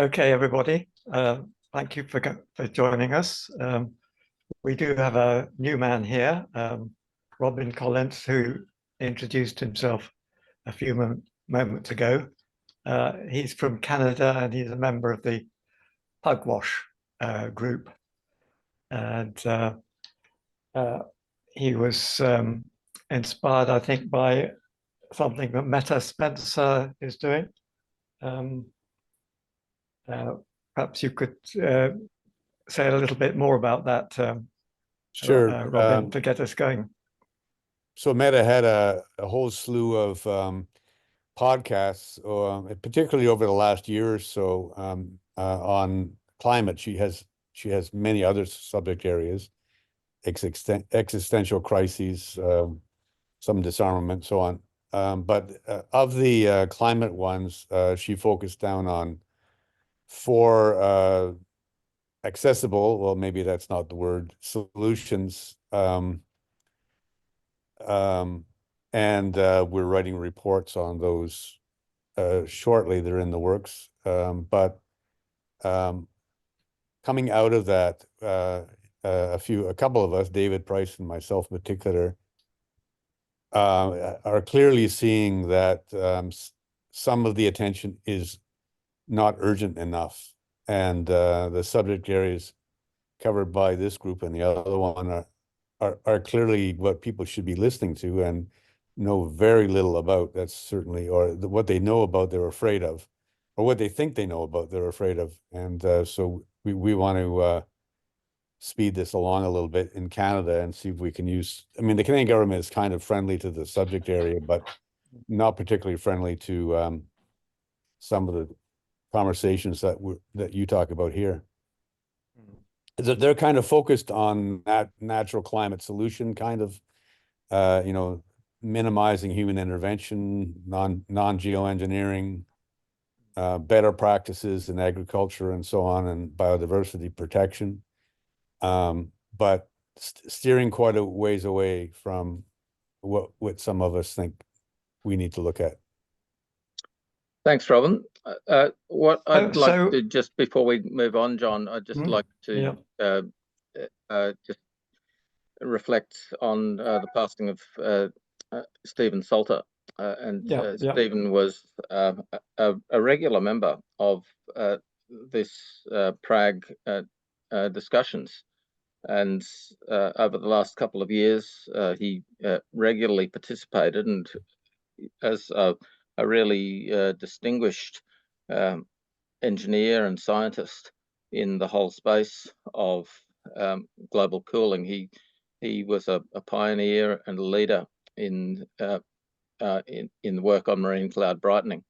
Okay, everybody. Thank you for joining us. We do have a new man here, Robin Collins, who introduced himself a few moments ago. He's from Canada and he's a member of the Pugwash group. And he was inspired, I think, by something that Meta Spencer is doing. Perhaps you could say a little bit more about that, Sure, Robin, to get us going. So Meta had a whole slew of podcasts, particularly over the last year or so, on climate. She has many other subject areas, existential crises, some disarmament, so on. But of the climate ones, she focused down on 4 accessible, well, maybe that's not the word, solutions. And we're writing reports on those shortly. They're in the works. But coming out of that, a couple of us, David Price and myself in particular, are clearly seeing that some of the attention is not urgent enough. And the subject areas covered by this group and the other one are clearly what people should be listening to and know very little about. That's certainly, or what they know about they're afraid of, or what they think they know about they're afraid of. And so we want to speed this along a little bit in Canada and see if we can use, I mean, the Canadian government is kind of friendly to the subject area, but not particularly friendly to some of the conversations that you talk about here. They're kind of focused on that natural climate solution, kind of, minimizing human intervention, non-geoengineering, better practices in agriculture and so on, and biodiversity protection, but steering quite a ways away from what some of us think we need to look at. Thanks, Robin. What I'd like to, just before we move on, John, I'd just like to just reflect on the passing of Stephen Salter. Stephen was a regular member of this PRAG discussions. And over the last couple of years, he regularly participated, and as a really distinguished engineer and scientist in the whole space of global cooling. He was a pioneer and a leader in the work on marine cloud brightening,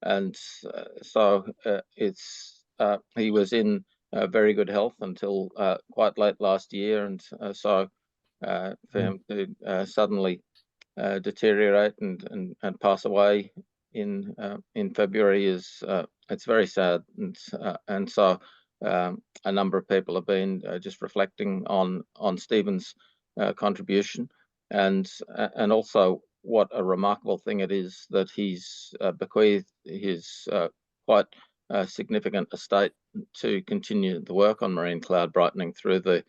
and so he was in very good health until quite late last year, and so for him to suddenly deteriorate and pass away in February is it's very sad, and so a number of people have been just reflecting on Stephen's contribution, and also what a remarkable thing it is that he's bequeathed his quite significant estate to continue the work on marine cloud brightening through the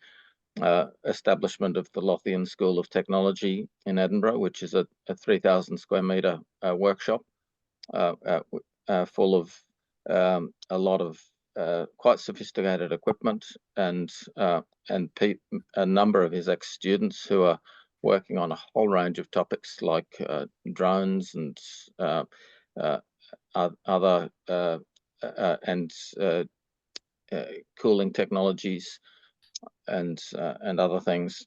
establishment of the Lothian School of Technology in Edinburgh, which is a 3,000 square metre workshop full of a lot of quite sophisticated equipment, and a number of his ex-students who are working on a whole range of topics like drones and other cooling technologies and other things.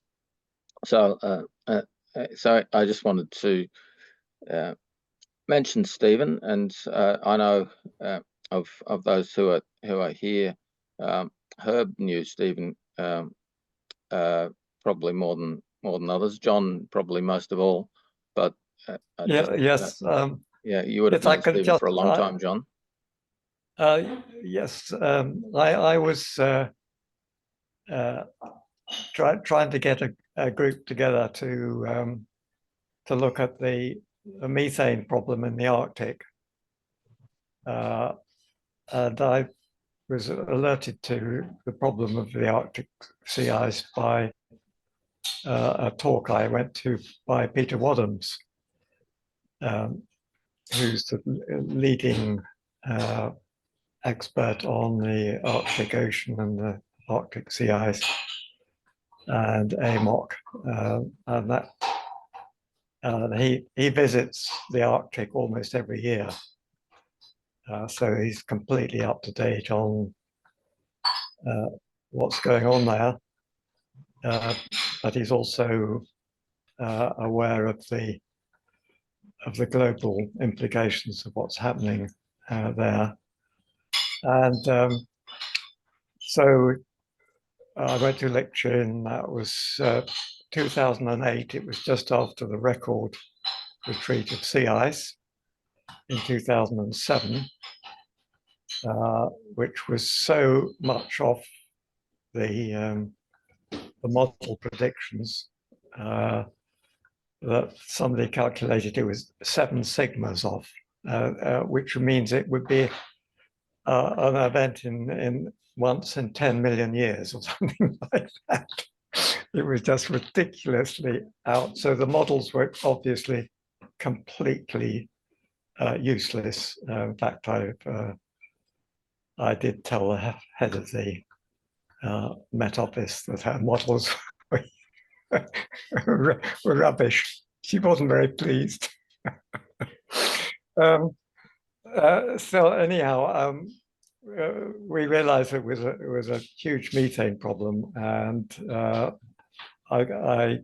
So I just wanted to mention Stephen, and I know of those who are here, Herb knew Stephen probably more than others. John probably most of all, but you would have known Stephen for a long time, John. Yes, I was trying to get a group together to look at the methane problem in the Arctic, and was alerted to the problem of the Arctic sea ice by a talk I went to by Peter Wadhams, who's the leading expert on the Arctic Ocean and the Arctic sea ice and AMOC, and that he visits the Arctic almost every year, so he's completely up to date on what's going on there, but he's also aware of the global implications of what's happening there. And so I went to a lecture in, that was 2008. It was just after the record retreat of sea ice in 2007, which was so much off the model predictions that somebody calculated it was 7 sigmas off, which means it would be an event in once in 10 million years or something like that. It was just ridiculously out. So the models were obviously completely useless. In fact, I did tell the head of the Met Office that our models were rubbish. She wasn't very pleased. So anyhow, we realized it was a huge methane problem, and I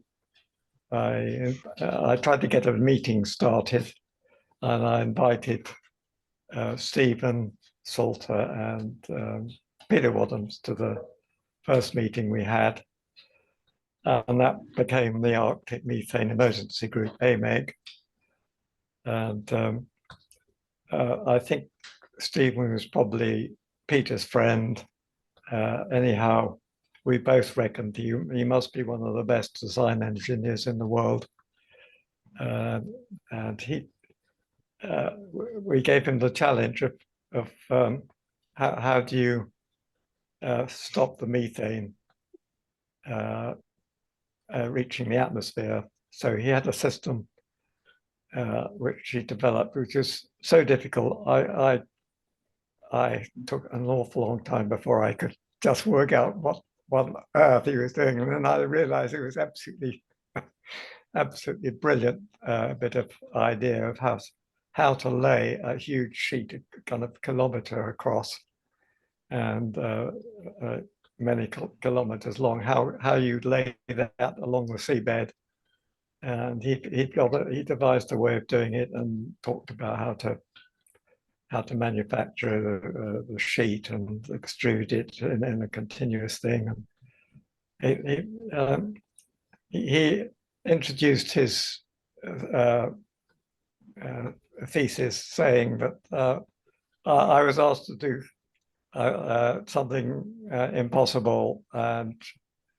tried to get a meeting started, and I invited Stephen Salter and Peter Wadhams to the first meeting we had, and that became the Arctic Methane Emergency Group, AMEG. And I think Stephen was probably Peter's friend. Anyhow, we both reckoned he must be one of the best design engineers in the world. And we gave him the challenge of how do you stop the methane reaching the atmosphere. So he had a system which he developed, which is so difficult. I took an awful long time before I could just work out what on earth he was doing, and then I realized it was absolutely brilliant bit of idea of how to lay a huge sheet kind of kilometer across and many kilometers long, how you lay that along the seabed. And he devised a way of doing it and talked about how to manufacture the sheet and extrude it in a continuous thing. And he introduced his thesis saying that I was asked to do something impossible, and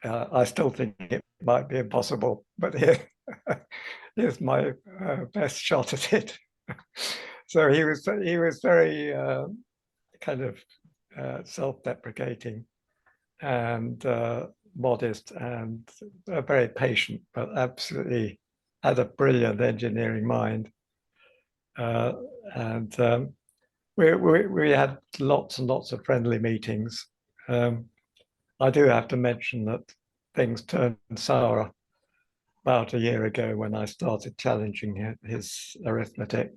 I still think it might be impossible, but here's my best shot at it. So he was very kind of self-deprecating and modest and very patient, but absolutely had a brilliant engineering mind. And we had lots and lots of friendly meetings. I do have to mention that things turned sour about a year ago when I started challenging his arithmetic.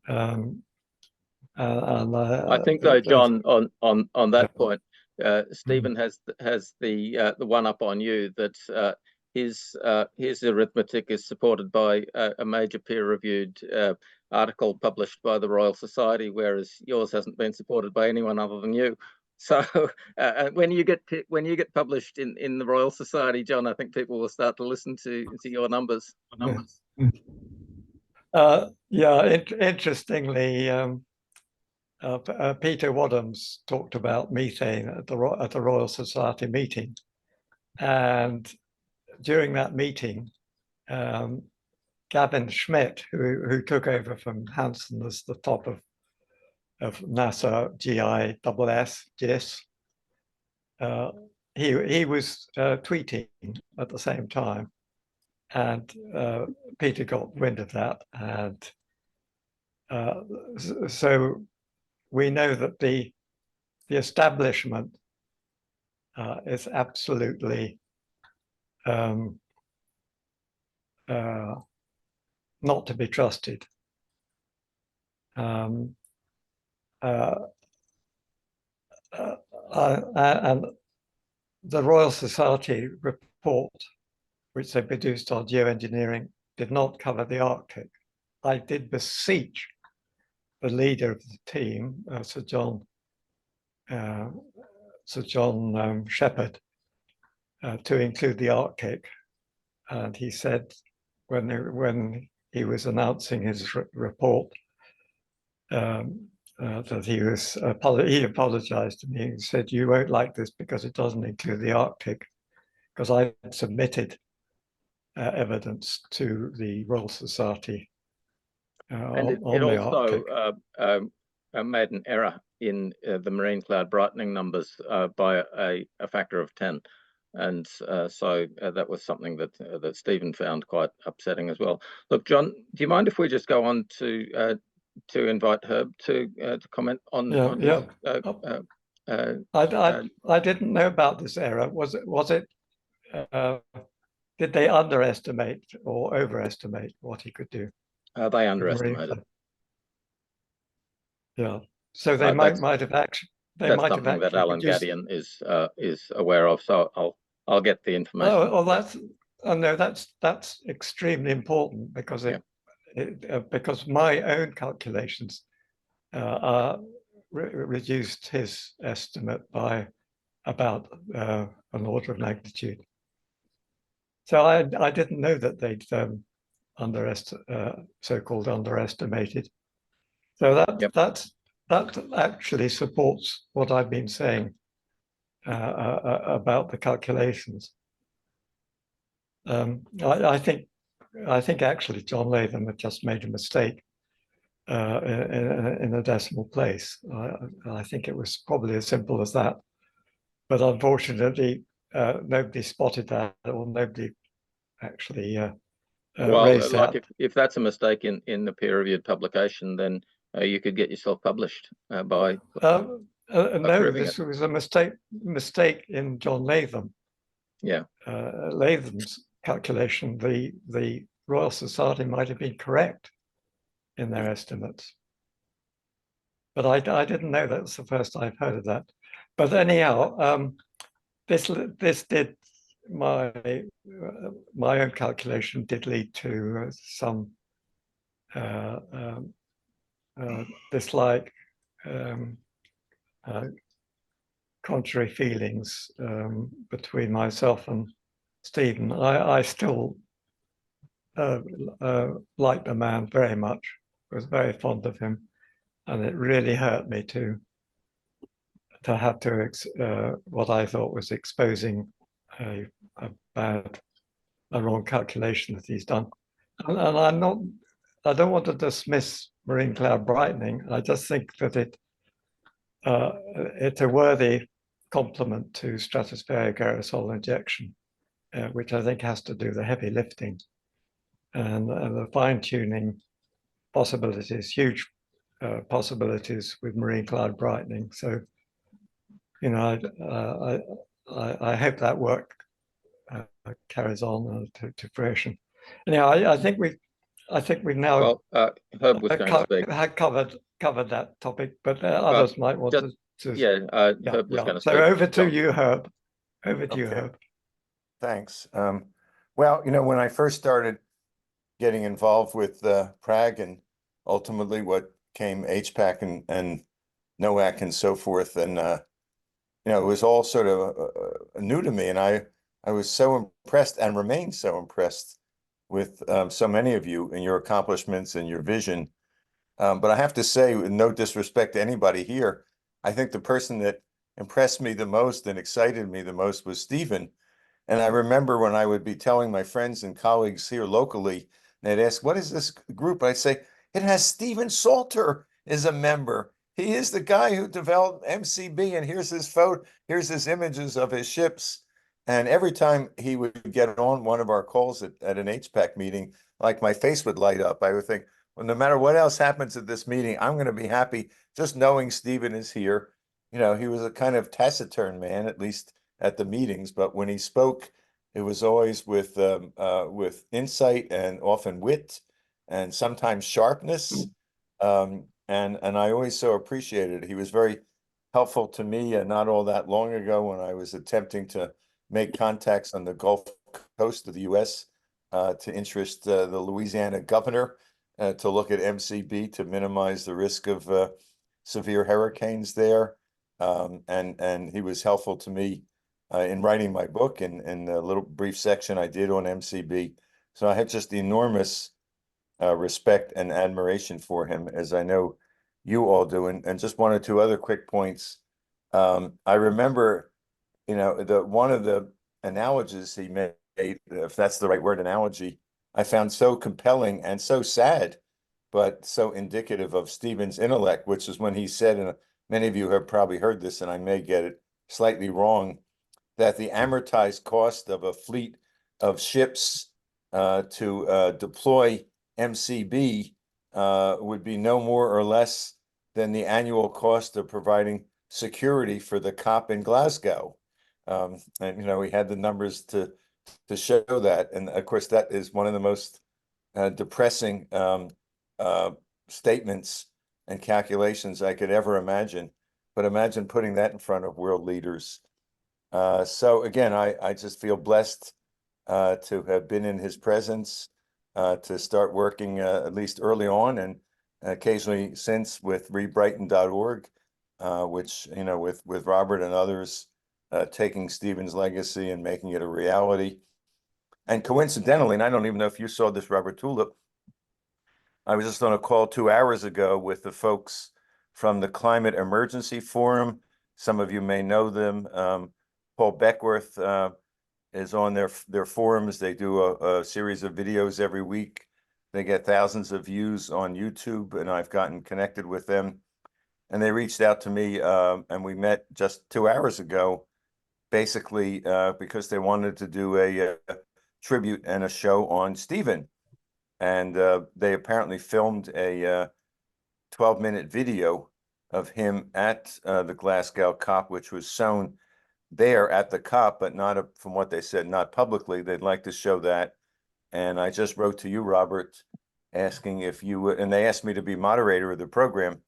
I think though, John, on that point, Stephen has the one up on you that his arithmetic is supported by a major peer-reviewed article published by the Royal Society, whereas yours hasn't been supported by anyone other than you. So when you get published in the Royal Society, John, I think people will start to listen to your numbers. Yeah, interestingly, Peter Wadhams talked about methane at the Royal Society meeting, and during that meeting, Gavin Schmidt, who took over from Hansen as the top of of NASA GISS. He was tweeting at the same time, and Peter got wind of that, and so we know that the establishment is absolutely not to be trusted. And the Royal Society report, which they produced on geoengineering, did not cover the Arctic. I did beseech the leader of the team, Sir John Shepherd, to include the Arctic, and he said when he was announcing his report that he apologized to me and said, "You won't like this because it doesn't include the Arctic," because I submitted evidence to the Royal Society and it the also made an error in the marine cloud brightening numbers by a factor of 10. And so that was something that Stephen found quite upsetting as well. Look, John, do you mind if we just go on to invite Herb to comment on? I didn't know about this error. Was it? Did they underestimate or overestimate what he could do? They underestimated. Yeah. So they might have actually. That's something that Alan Gadian is aware of. So I'll get the information. No, that's extremely important because because my own calculations reduced his estimate by about an order of magnitude. So I didn't know that they'd so-called underestimated. So that actually supports what I've been saying about the calculations. I think actually John Latham had just made a mistake in a decimal place. I think it was probably as simple as that, but unfortunately nobody spotted that, or nobody actually raised like that. if that's a mistake in the peer-reviewed publication, then you could get yourself published by no, this was a mistake in John Latham. Yeah, Latham's calculation. The Royal Society might have been correct in their estimates, but I didn't know. That's the first I've heard of that. But anyhow, this did my own calculation did lead to some dislike, contrary feelings between myself and Stephen. I still liked the man very much. I was very fond of him, and it really hurt me to have to what I thought was exposing a wrong calculation that he's done. And I don't want to dismiss marine cloud brightening. I just think that it's a worthy complement to stratospheric aerosol injection, which I think has to do the heavy lifting and the fine-tuning possibilities, huge possibilities with marine cloud brightening. So, you know, I hope that work carries on to fruition. Anyhow, I think we've now Herb was going to speak. covered that topic, but others might want to. Herb was going to speak. So over to you, Herb. Over to you, Herb. Thanks. Well, you know, when I first started getting involved with PRAG and ultimately what came HPAC and NOAC and so forth, and you know, it was all sort of new to me, and I was so impressed and remain so impressed with so many of you and your accomplishments and your vision. But I have to say, with no disrespect to anybody here, I think the person that impressed me the most and excited me the most was Stephen. And I remember when I would be telling my friends and colleagues here locally, and they'd ask, "What is this group?" I'd say, "It has Stephen Salter as a member. he is the guy who developed MCB, and here's his photo, here's his images of his ships. And every time he would get on one of our calls at an HPAC meeting, like my face would light up. I would think, well, no matter what else happens at this meeting, I'm going to be happy just knowing Stephen is here. You know, he was a kind of taciturn man, at least at the meetings, but when he spoke, it was always with insight and often wit and sometimes sharpness. And I always so appreciated it. He was very helpful to me, and not all that long ago when I was attempting to make contacts on the Gulf Coast of the U.S. To interest the Louisiana governor to look at MCB to minimize the risk of severe hurricanes there. And he was helpful to me in writing my book and the little brief section I did on MCB. So I had just enormous respect and admiration for him, as I know you all do. And just one or two other quick points. I remember, you know, one of the analogies he made, if that's the right word, analogy, I found so compelling and so sad, but so indicative of Stephen's intellect, which is when he said, and many of you have probably heard this, and I may get it slightly wrong, that the amortized cost of a fleet of ships to deploy MCB would be no more or less than the annual cost of providing security for the COP in Glasgow. And, you know, we had the numbers to show that. And of course, that is one of the most depressing statements and calculations I could ever imagine. But imagine putting that in front of world leaders. So again, I just feel blessed to have been in his presence, to start working at least early on and occasionally since with rebrighten.org, which, you know, with Robert and others taking Stephen's legacy and making it a reality. And coincidentally, and I don't even know if you saw this, Robert Tulip, I was just on a call 2 hours ago with the folks from the Climate Emergency Forum. Some of you may know them. Paul Beckworth is on their forums. They do a series of videos every week. They get thousands of views on YouTube, and I've gotten connected with them. And they reached out to me, and we met just 2 hours ago, basically because they wanted to do a tribute and a show on Stephen. And they apparently filmed a 12-minute video of him at the Glasgow COP, which was shown there at the COP, but not from what they said, not publicly. They'd like to show that. And I just wrote to you, Robert, asking if you would, and they asked me to be moderator of the program.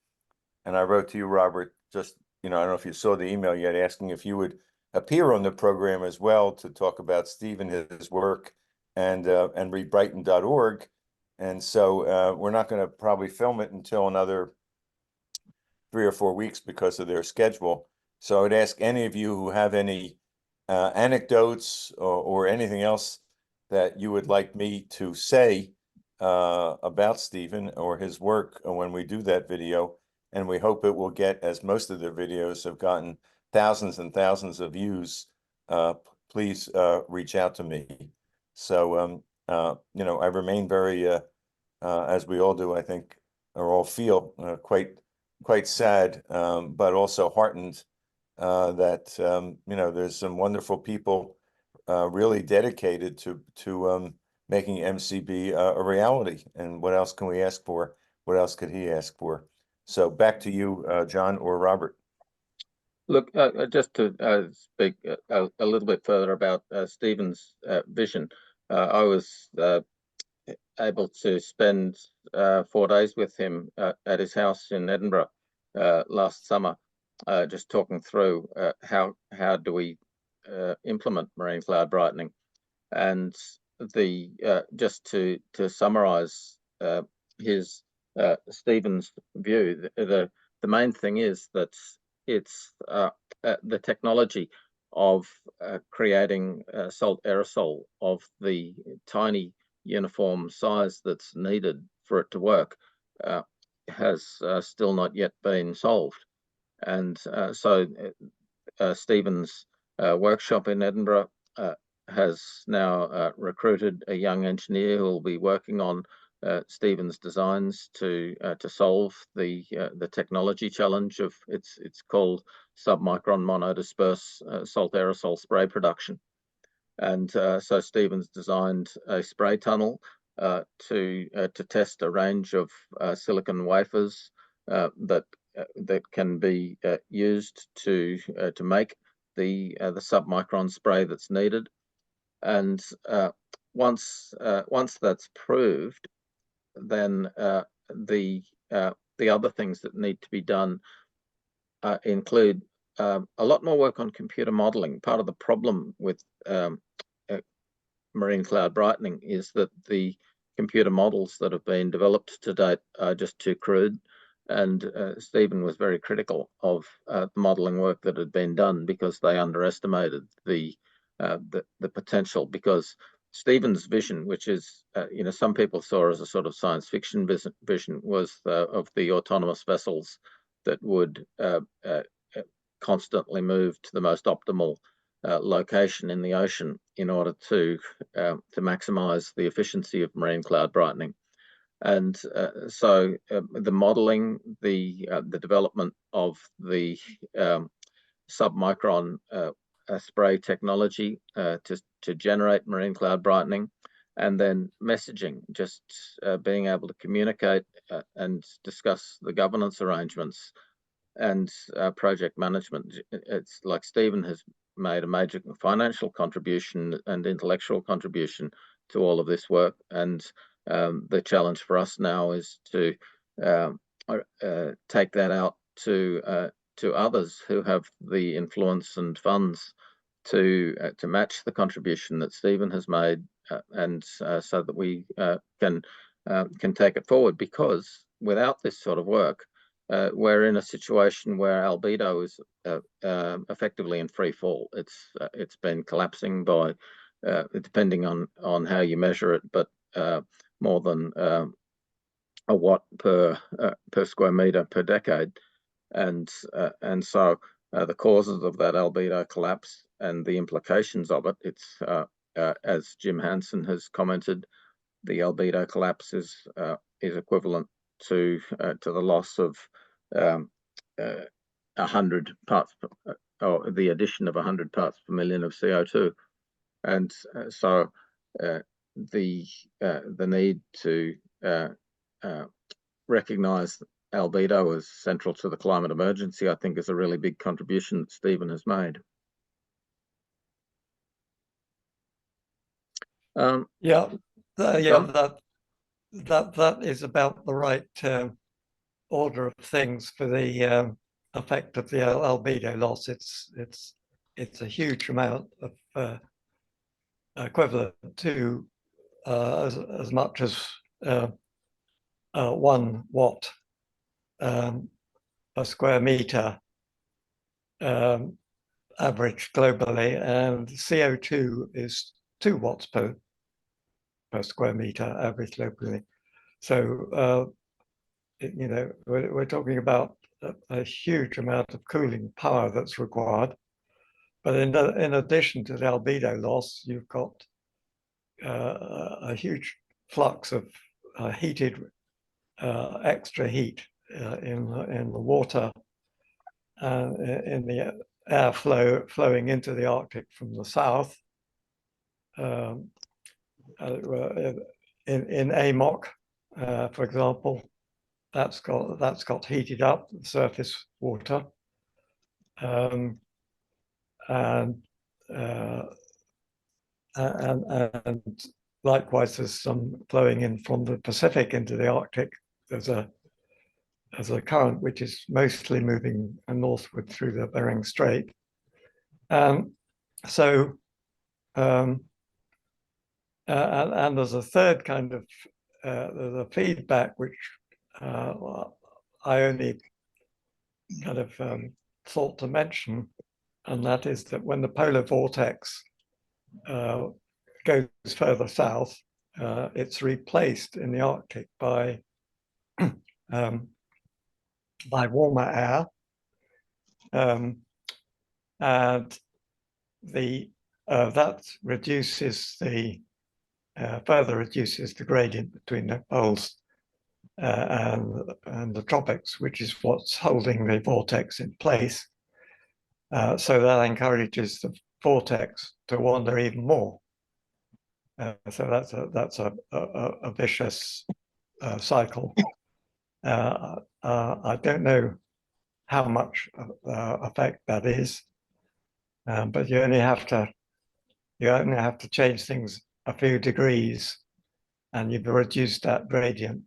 And I wrote to you, Robert, just, you know, I don't know if you saw the email yet, asking if you would appear on the program as well to talk about Stephen, his work, and rebrighten.org. And so we're not going to probably film it until another 3 or 4 weeks because of their schedule. So I would ask any of you who have any anecdotes or anything else that you would like me to say about Stephen or his work when we do that video. And we hope it will get, as most of their videos have gotten, thousands and thousands of views. Please reach out to me. So, you know, I remain very, as we all do, I think, or all feel quite sad, but also heartened that, you know, there's some wonderful people really dedicated to making MCB a reality. And what else can we ask for? What else could he ask for? So back to you, John or Robert. Look, just to speak a little bit further about Stephen's vision. I was able to spend 4 days with him at his house in Edinburgh last summer, just talking through how do we implement marine cloud brightening. And the just to summarize his Stephen's view, the main thing is that it's the technology of creating salt aerosol of the tiny uniform size that's needed for it to work has still not yet been solved. And so Stephen's workshop in Edinburgh has now recruited a young engineer who will be working on Stephen's designs to solve the technology challenge of it's called submicron monodisperse salt aerosol spray production. And so Stephen's designed a spray tunnel to test a range of silicon wafers that can be used to make the submicron spray that's needed. And once that's proved, then the other things that need to be done include a lot more work on computer modeling. Part of the problem with marine cloud brightening is that the computer models that have been developed to date are just too crude. And Stephen was very critical of the modeling work that had been done because they underestimated the potential. Because Stephen's vision, which is, some people saw as a sort of science fiction vision, was of the autonomous vessels that would constantly move to the most optimal location in the ocean in order to maximize the efficiency of marine cloud brightening. And so the modeling, the development of the submicron spray technology to generate marine cloud brightening, and then messaging, just being able to communicate and discuss the governance arrangements and project management. It's like Stephen has made a major financial contribution and intellectual contribution to all of this work. And the challenge for us now is to take that out to others who have the influence and funds to match the contribution that Stephen has made, and so that we can take it forward. Because without this sort of work, we're in a situation where albedo is effectively in free fall. It's been collapsing by, depending on how you measure it, but more than a watt per square meter per decade. And so the causes of that albedo collapse and the implications of it, it's as Jim Hansen has commented, the albedo collapse is equivalent to the loss of 100 parts, or the addition of 100 parts per million of CO2. And so the need to recognize albedo as central to the climate emergency, I think, is a really big contribution that Stephen has made. That is about the right order of things for the effect of the albedo loss. It's a huge amount of equivalent to as much as 1 watt per square meter average globally, and CO2 is 2 watts per square meter average globally. So we're talking about a huge amount of cooling power that's required. But in addition to the albedo loss, you've got a huge flux of heated extra heat in the water, in the air flowing into the Arctic from the south. In AMOC, for example, that's got heated up, the surface water, and likewise there's some flowing in from the Pacific into the Arctic. There's a current which is mostly moving northward through the Bering Strait. And there's a third kind of there's a feedback which I only kind of thought to mention, and that is that when the polar vortex goes further south, it's replaced in the Arctic by warmer air, and that reduces the further reduces the gradient between the poles and the tropics, which is what's holding the vortex in place. So that encourages the vortex to wander even more. So that's a vicious cycle. I don't know how much effect that is, but you only have to change things a few degrees, and you've reduced that gradient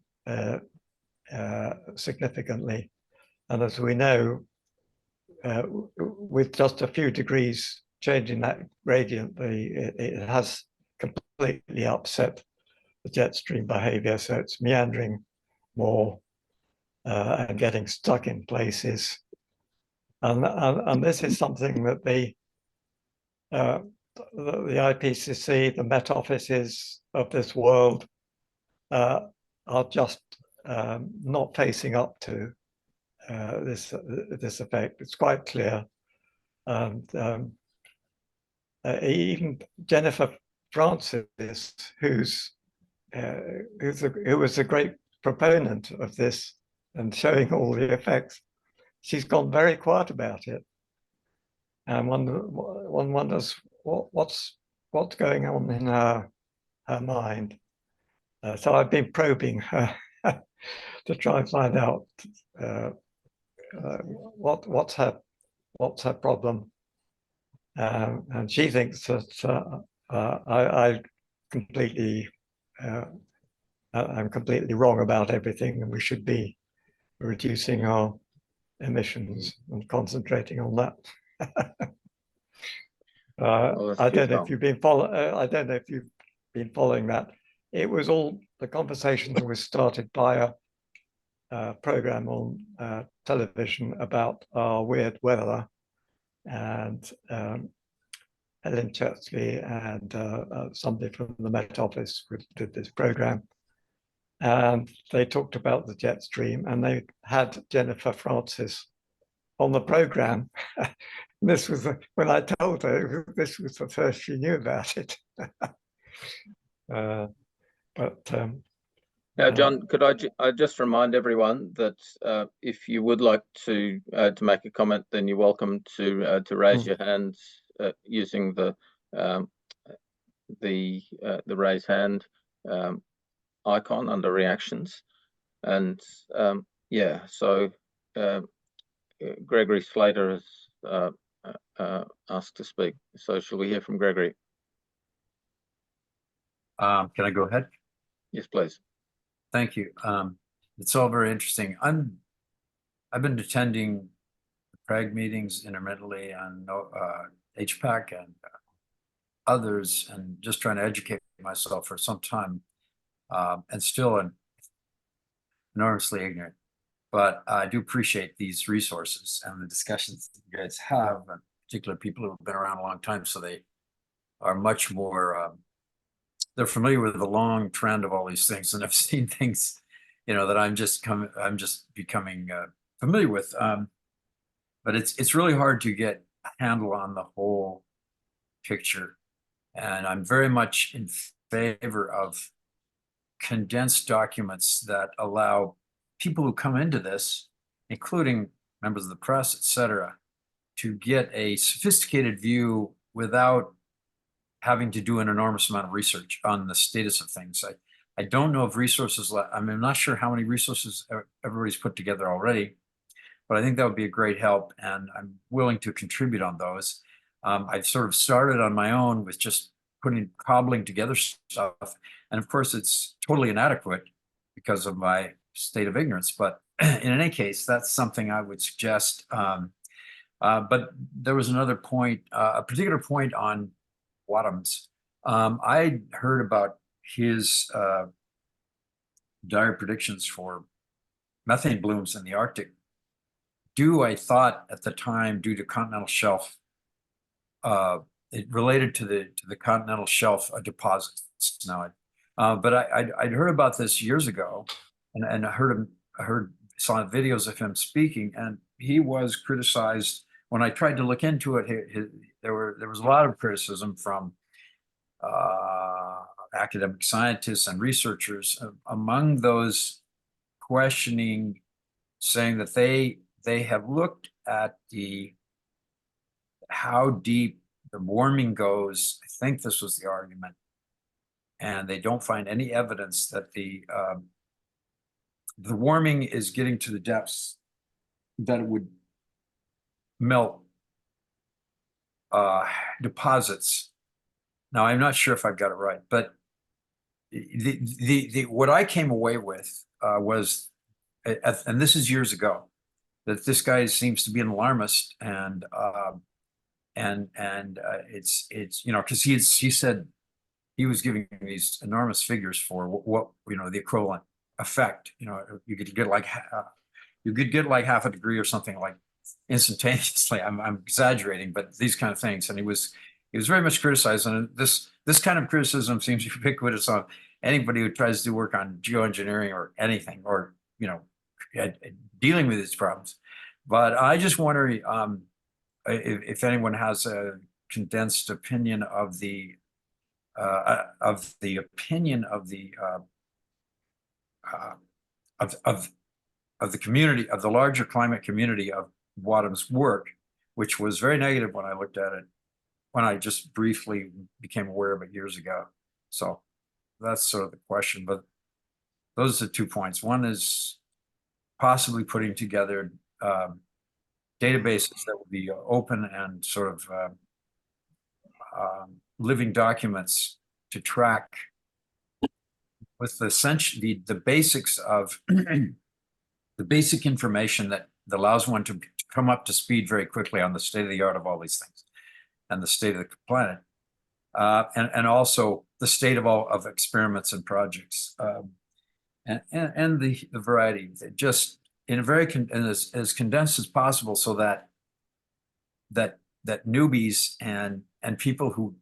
significantly. And as we know, with just a few degrees changing that gradient, it has completely upset the jet stream behavior. So it's meandering more and getting stuck in places. And this is something that the IPCC, the Met Offices of this world are just not facing up to this effect. It's quite clear. And even Jennifer Francis, who was a great proponent of this and showing all the effects, she's gone very quiet about it. And one wonders what's going on in her mind. So I've been probing her to try and find out what's her problem. And she thinks that I'm completely wrong about everything, and we should be reducing our emissions and concentrating on that. I don't know if you've been following that. It was all the conversation was started by a program on television about our weird weather, and Helen Churchley and somebody from the Met Office did this program, and they talked about the jet stream, and they had Jennifer Francis on the program. This was when I told her, this was the first she knew about it. Now, John, could I just remind everyone that if you would like to make a comment, then you're welcome to raise your hands using the raise hand icon under reactions. And yeah, so Gregory Slater has asked to speak. So shall we hear from Gregory? Can I go ahead? Yes, please. Thank you. It's all very interesting. I've been attending the PRAG meetings intermittently on HPAC and others, and just trying to educate myself for some time, and still enormously ignorant. But I do appreciate these resources and the discussions that you guys have, and particular people who have been around a long time, so they are much more they're familiar with the long trend of all these things, and I've seen things, that I'm just becoming familiar with. But it's really hard to get a handle on the whole picture, and I'm very much in favor of condensed documents that allow people who come into this, including members of the press, etc., to get a sophisticated view without having to do an enormous amount of research on the status of things. I don't know if resources, I'm not sure how many resources everybody's put together already, but I think that would be a great help, and I'm willing to contribute on those. I've sort of started on my own with just cobbling together stuff, and of course it's totally inadequate because of my state of ignorance, but in any case, that's something I would suggest. But there was another point, a particular point on Wadham's. I heard about his dire predictions for methane blooms in the Arctic, I thought at the time, due to continental shelf. It related to the continental shelf deposits now. But I'd heard about this years ago, and I saw videos of him speaking, and he was criticized. When I tried to look into it, there was a lot of criticism from academic scientists and researchers, among those questioning, saying that they have looked at how deep the warming goes. I think this was the argument, and they don't find any evidence that the warming is getting to the depths that it would melt deposits. Now, I'm not sure if I've got it right, but what I came away with was, and this is years ago, that this guy seems to be an alarmist, and it's because he said he was giving these enormous figures for what the equivalent effect. You could get like half a degree or something like instantaneously. I'm exaggerating, but these kind of things. And he was very much criticized, and this kind of criticism seems ubiquitous on anybody who tries to do work on geoengineering or anything, or dealing with these problems. But I just wonder if anyone has a condensed opinion of the community, of the larger climate community, of Wadham's work, which was very negative when I looked at it, when I just briefly became aware of it years ago. So that's sort of the question. But those are the 2 points. One is possibly putting together databases that would be open and sort of living documents to track with essentially the basics of the basic information that allows one to come up to speed very quickly on the state of the art of all these things and the state of the planet, and also the state of all of experiments and projects, and the variety, just in a very as condensed as possible, so that newbies and people who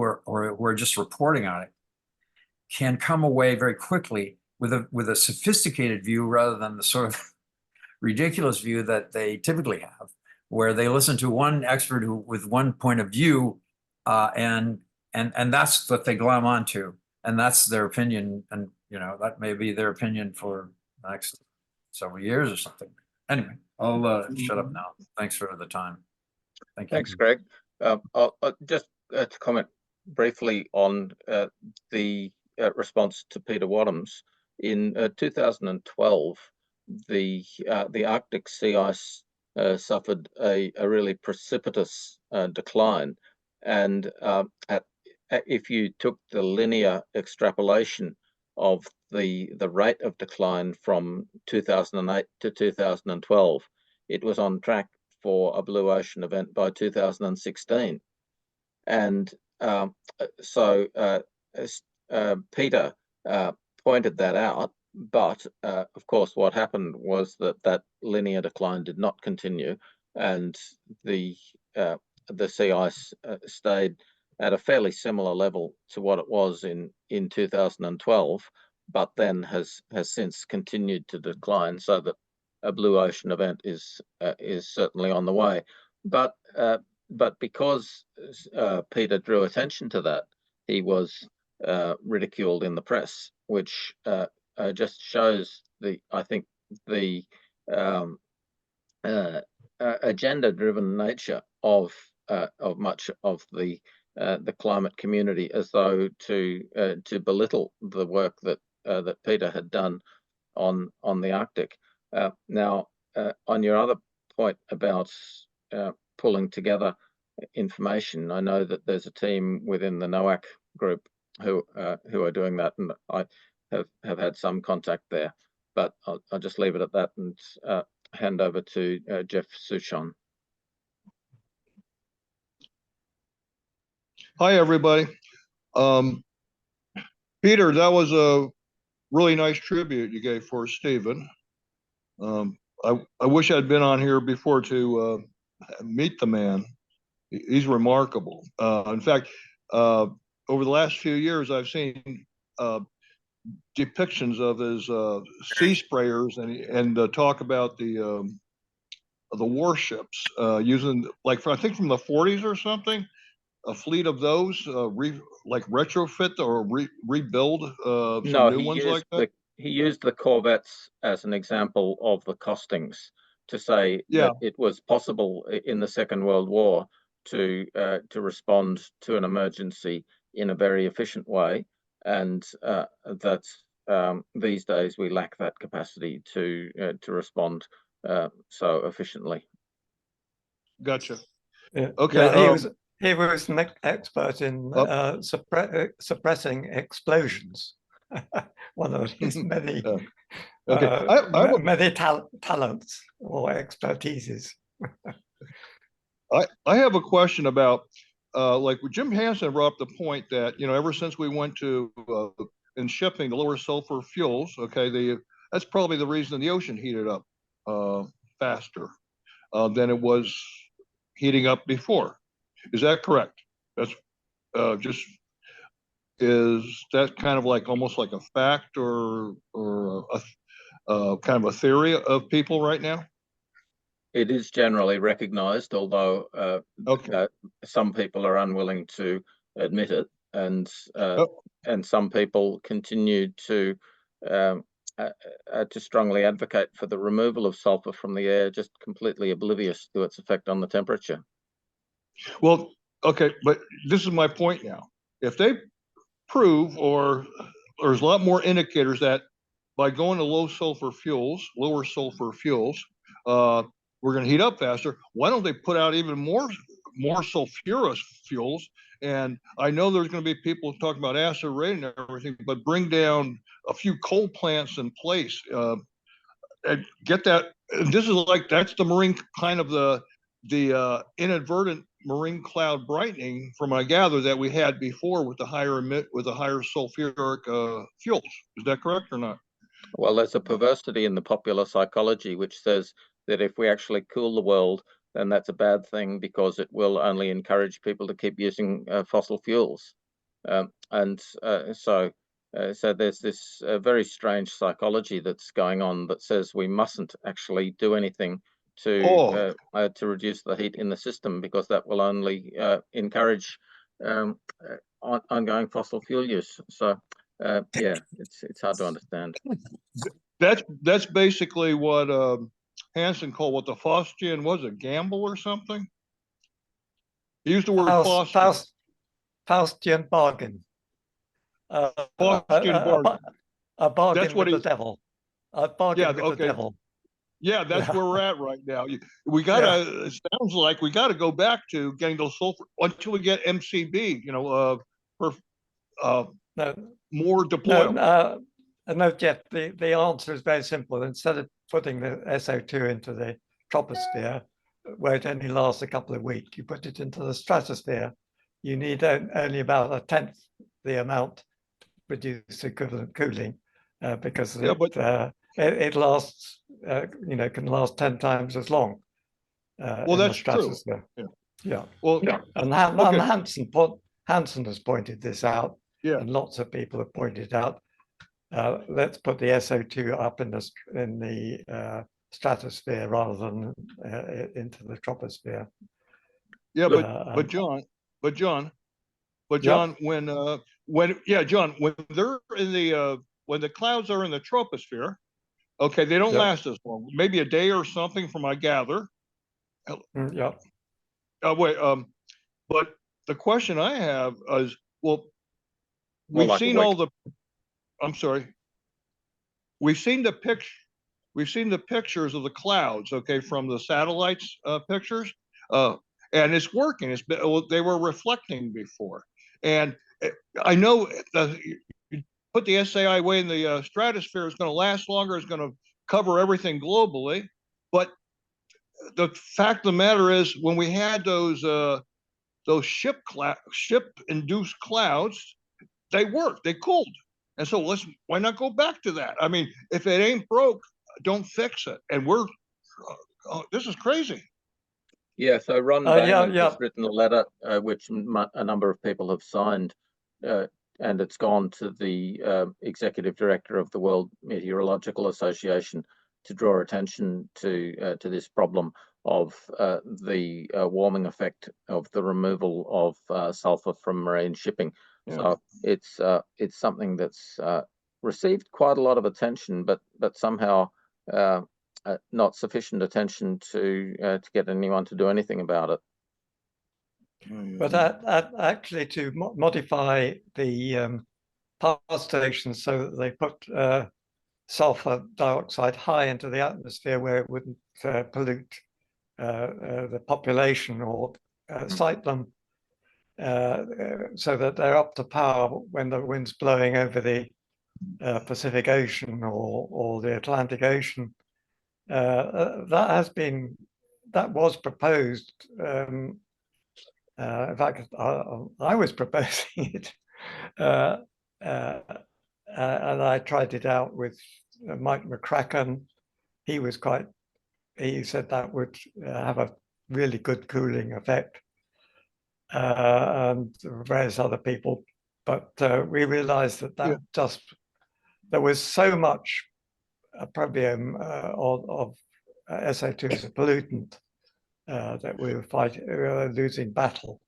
are just reporting on it can come away very quickly with a sophisticated view, rather than the sort of ridiculous view that they typically have, where they listen to one expert with one point of view, and that's what they glom onto, and that's their opinion, and that may be their opinion for the next several years or something. Anyway, I'll shut up now. Thanks for the time. Thank you. Thanks, Greg. I'll just to comment briefly on the response to Peter Wadham's. In 2012, the Arctic sea ice suffered a really precipitous decline, and if you took the linear extrapolation of the rate of decline from 2008 to 2012, it was on track for a blue ocean event by 2016. And so Peter pointed that out, but of course what happened was that linear decline did not continue, and the sea ice stayed at a fairly similar level to what it was in 2012, but then has since continued to decline, so that a blue ocean event is certainly on the way. But because Peter drew attention to that, he was ridiculed in the press, which just shows I think the agenda-driven nature of much of the climate community, as though to belittle the work that Peter had done on the Arctic. Now, on your other point about pulling together information, I know that there's a team within the NOAC group who are doing that, and I have had some contact there. But I'll just leave it at that and hand over to Jeff Souchon. Hi, everybody. Peter, that was a really nice tribute you gave for Stephen. I wish I'd been on here before to meet the man. He's remarkable. In fact, over the last few years, I've seen depictions of his sea sprayers and talk about the warships using, like, I think from the 40s or something. a fleet of those, like retrofit or rebuild some No, new ones like that? He used the corvettes as an example of the costings to say that it was possible in the Second World War to respond to an emergency in a very efficient way, and that these days we lack that capacity to respond so efficiently. Gotcha. Yeah. Okay. Yeah, he was an expert in suppressing explosions. One of his many many talents or expertises. I have a question about like Jim Hansen brought up the point that, you know, ever since we went to in shipping the lower sulfur fuels, okay, that's probably the reason the ocean heated up faster than it was heating up before. Is that correct? That's is that kind of like almost like a fact or a kind of a theory of people right now? It is generally recognized, although some people are unwilling to admit it, and some people continue to strongly advocate for the removal of sulfur from the air, just completely oblivious to its effect on the temperature. Well, okay, but this is my point now. If they prove, or there's a lot more indicators that by going to lower sulfur fuels, we're going to heat up faster. Why don't they put out even more sulfurous fuels? And I know there's going to be people talking about acid rain and everything, but bring down a few coal plants in place and get that. This is like, that's the marine kind of the inadvertent marine cloud brightening, from I gather, that we had before with the higher sulfuric fuels. Is that correct or not? Well, there's a perversity in the popular psychology which says that if we actually cool the world, then that's a bad thing because it will only encourage people to keep using fossil fuels. So there's this very strange psychology that's going on that says we mustn't actually do anything to reduce the heat in the system, because that will only encourage ongoing fossil fuel use. So yeah, it's hard to understand. That's basically what Hansen called what the Faustian was, a gamble or something. He used the word Faustian bargain. Faustian bargain. A bargain with the devil. A bargain with the devil. Yeah, that's where we're at right now. We gotta. It sounds like we gotta go back to getting those sulfur until we get MCB. You know, more deployable. No, Jeff. The answer is very simple. Instead of putting the SO2 into the troposphere, where it only lasts a couple of weeks, you put it into the stratosphere. You need only about a tenth the amount to produce equivalent cooling, because it lasts, can last 10 times as long. Well, that's true. Yeah. Well, and Hansen has pointed this out, and lots of people have pointed out. Let's put the SO2 up in the stratosphere rather than into the troposphere. Yeah, but John, when they're in the when the clouds are in the troposphere, okay, they don't last as long. Maybe a day or something, from I gather. Yeah. But the question I have is, we've seen all the. I'm sorry. We've seen the pictures of the clouds, okay, from the satellites pictures, and it's working. They were reflecting before, and I know you put the SAI way in the stratosphere is going to last longer. It's going to cover everything globally, but the fact of the matter is, when we had those ship-induced clouds, they worked. They cooled. And so why not go back to that? I mean, if it ain't broke, don't fix it. And this is crazy. Yeah, so Ron Bainman has written a letter, which a number of people have signed, and it's gone to the executive director of the World Meteorological Association to draw attention to this problem of the warming effect of the removal of sulfur from marine shipping. Yeah. So it's something that's received quite a lot of attention, but somehow not sufficient attention to get anyone to do anything about it. But actually, to modify the power stations so that they put sulfur dioxide high into the atmosphere where it wouldn't pollute the population or cite them, so that they're up to power when the wind's blowing over the Pacific Ocean or the Atlantic Ocean. That was proposed. In fact, I was proposing it, and I tried it out with Mike McCracken. He said that would have a really good cooling effect, and various other people. But we realized that there was so much opprobrium of SO2 as a pollutant that we were losing battle.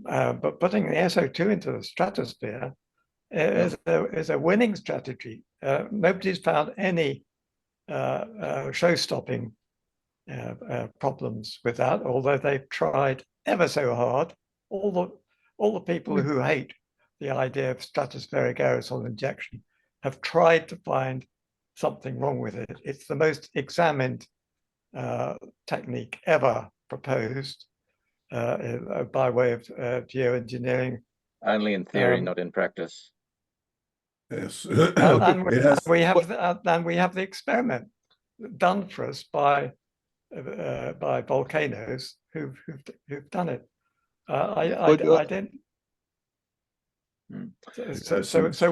But putting the SO2 into the stratosphere is a winning strategy. Nobody's found any show-stopping problems with that, although they've tried ever so hard. All the people who hate the idea of stratospheric aerosol injection have tried to find something wrong with it. It's the most examined technique ever proposed by way of geoengineering. Only in theory, not in practice. Yes. And we have the experiment done for us by volcanoes who've done it. I didn't. So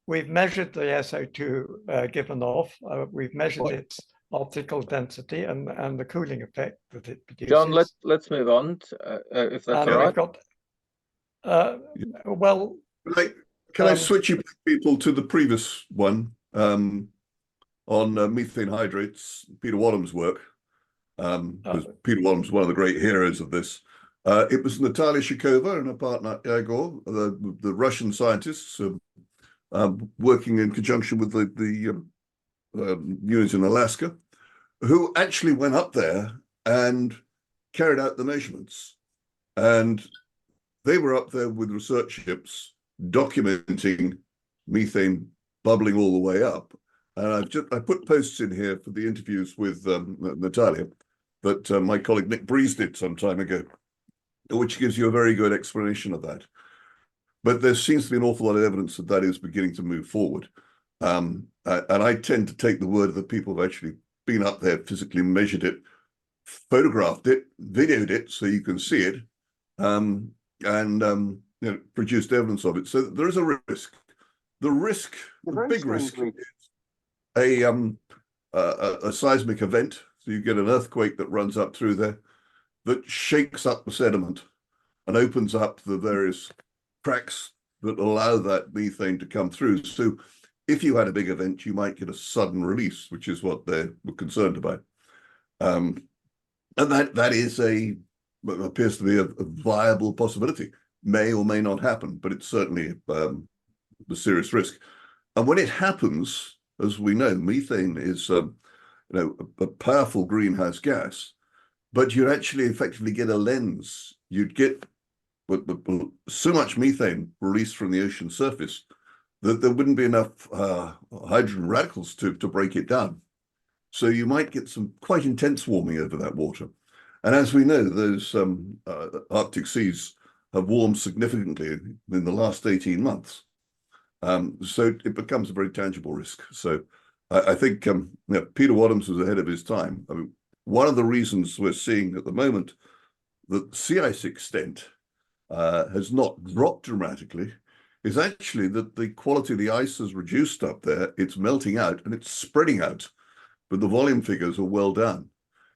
we've measured the SO2 given off. We've measured its optical density and the cooling effect that it produces. John, let's move on if that's all right. Well, can I switch you people to the previous one on methane hydrates, Peter Wadham's work, because Peter Wadham's one of the great heroes of this. It was Natalia Shikova and her partner Igor, the Russian scientists, working in conjunction with the units in Alaska, who actually went up there and carried out the measurements. And they were up there with research ships documenting methane bubbling all the way up. And I put posts in here for the interviews with Natalia that my colleague Nick Breeze did some time ago, which gives you a very good explanation of that. But there seems to be an awful lot of evidence that is beginning to move forward. And I tend to take the word of the people who've actually been up there, physically measured it, photographed it, videoed it so you can see it, and produced evidence of it. So there is a risk. The big risk is a seismic event. So you get an earthquake that runs up through there that shakes up the sediment and opens up the various cracks that allow that methane to come through. So if you had a big event, you might get a sudden release, which is what they were concerned about. And that is appears to be a viable possibility. May or may not happen, but it's certainly a serious risk. And when it happens, as we know, methane is a powerful greenhouse gas, but you actually effectively get a lens. You'd get so much methane released from the ocean surface that there wouldn't be enough hydrogen radicals to break it down. So you might get some quite intense warming over that water. And as we know, those Arctic seas have warmed significantly in the last 18 months. So it becomes a very tangible risk. So I think Peter Wadhams was ahead of his time. I mean, one of the reasons we're seeing at the moment that sea ice extent has not dropped dramatically is actually that the quality of the ice has reduced up there. It's melting out and it's spreading out, but the volume figures are well down.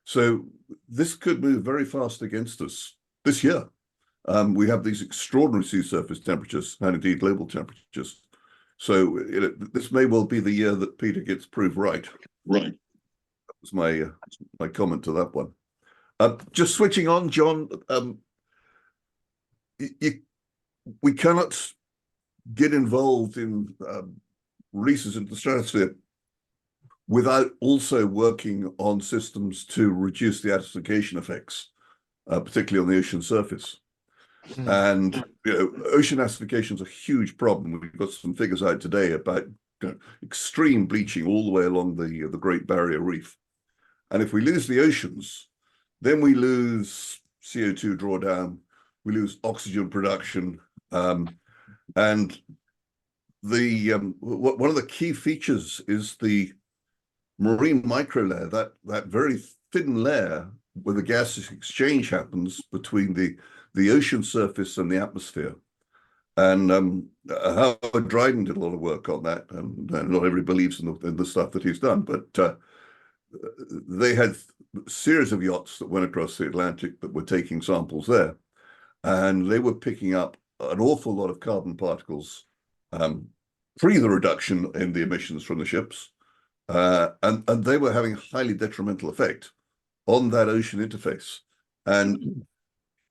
So this could move very fast against us this year. We have these extraordinary sea surface temperatures and indeed global temperatures. So this may well be the year that Peter gets proved right. Right. was my comment to that one. Just switching on, John. We cannot get involved in releases into the stratosphere without also working on systems to reduce the acidification effects, particularly on the ocean surface. And ocean acidification is a huge problem. We've got some figures out today about extreme bleaching all the way along the Great Barrier Reef. And if we lose the oceans, then we lose CO2 drawdown, we lose oxygen production, and one of the key features is the marine microlayer, that very thin layer where the gas exchange happens between the ocean surface and the atmosphere. And Howard Dryden did a lot of work on that, and not everybody believes in the stuff that he's done, but they had a series of yachts that went across the Atlantic that were taking samples there, and they were picking up an awful lot of carbon particles pre the reduction in the emissions from the ships, and they were having a highly detrimental effect on that ocean interface. And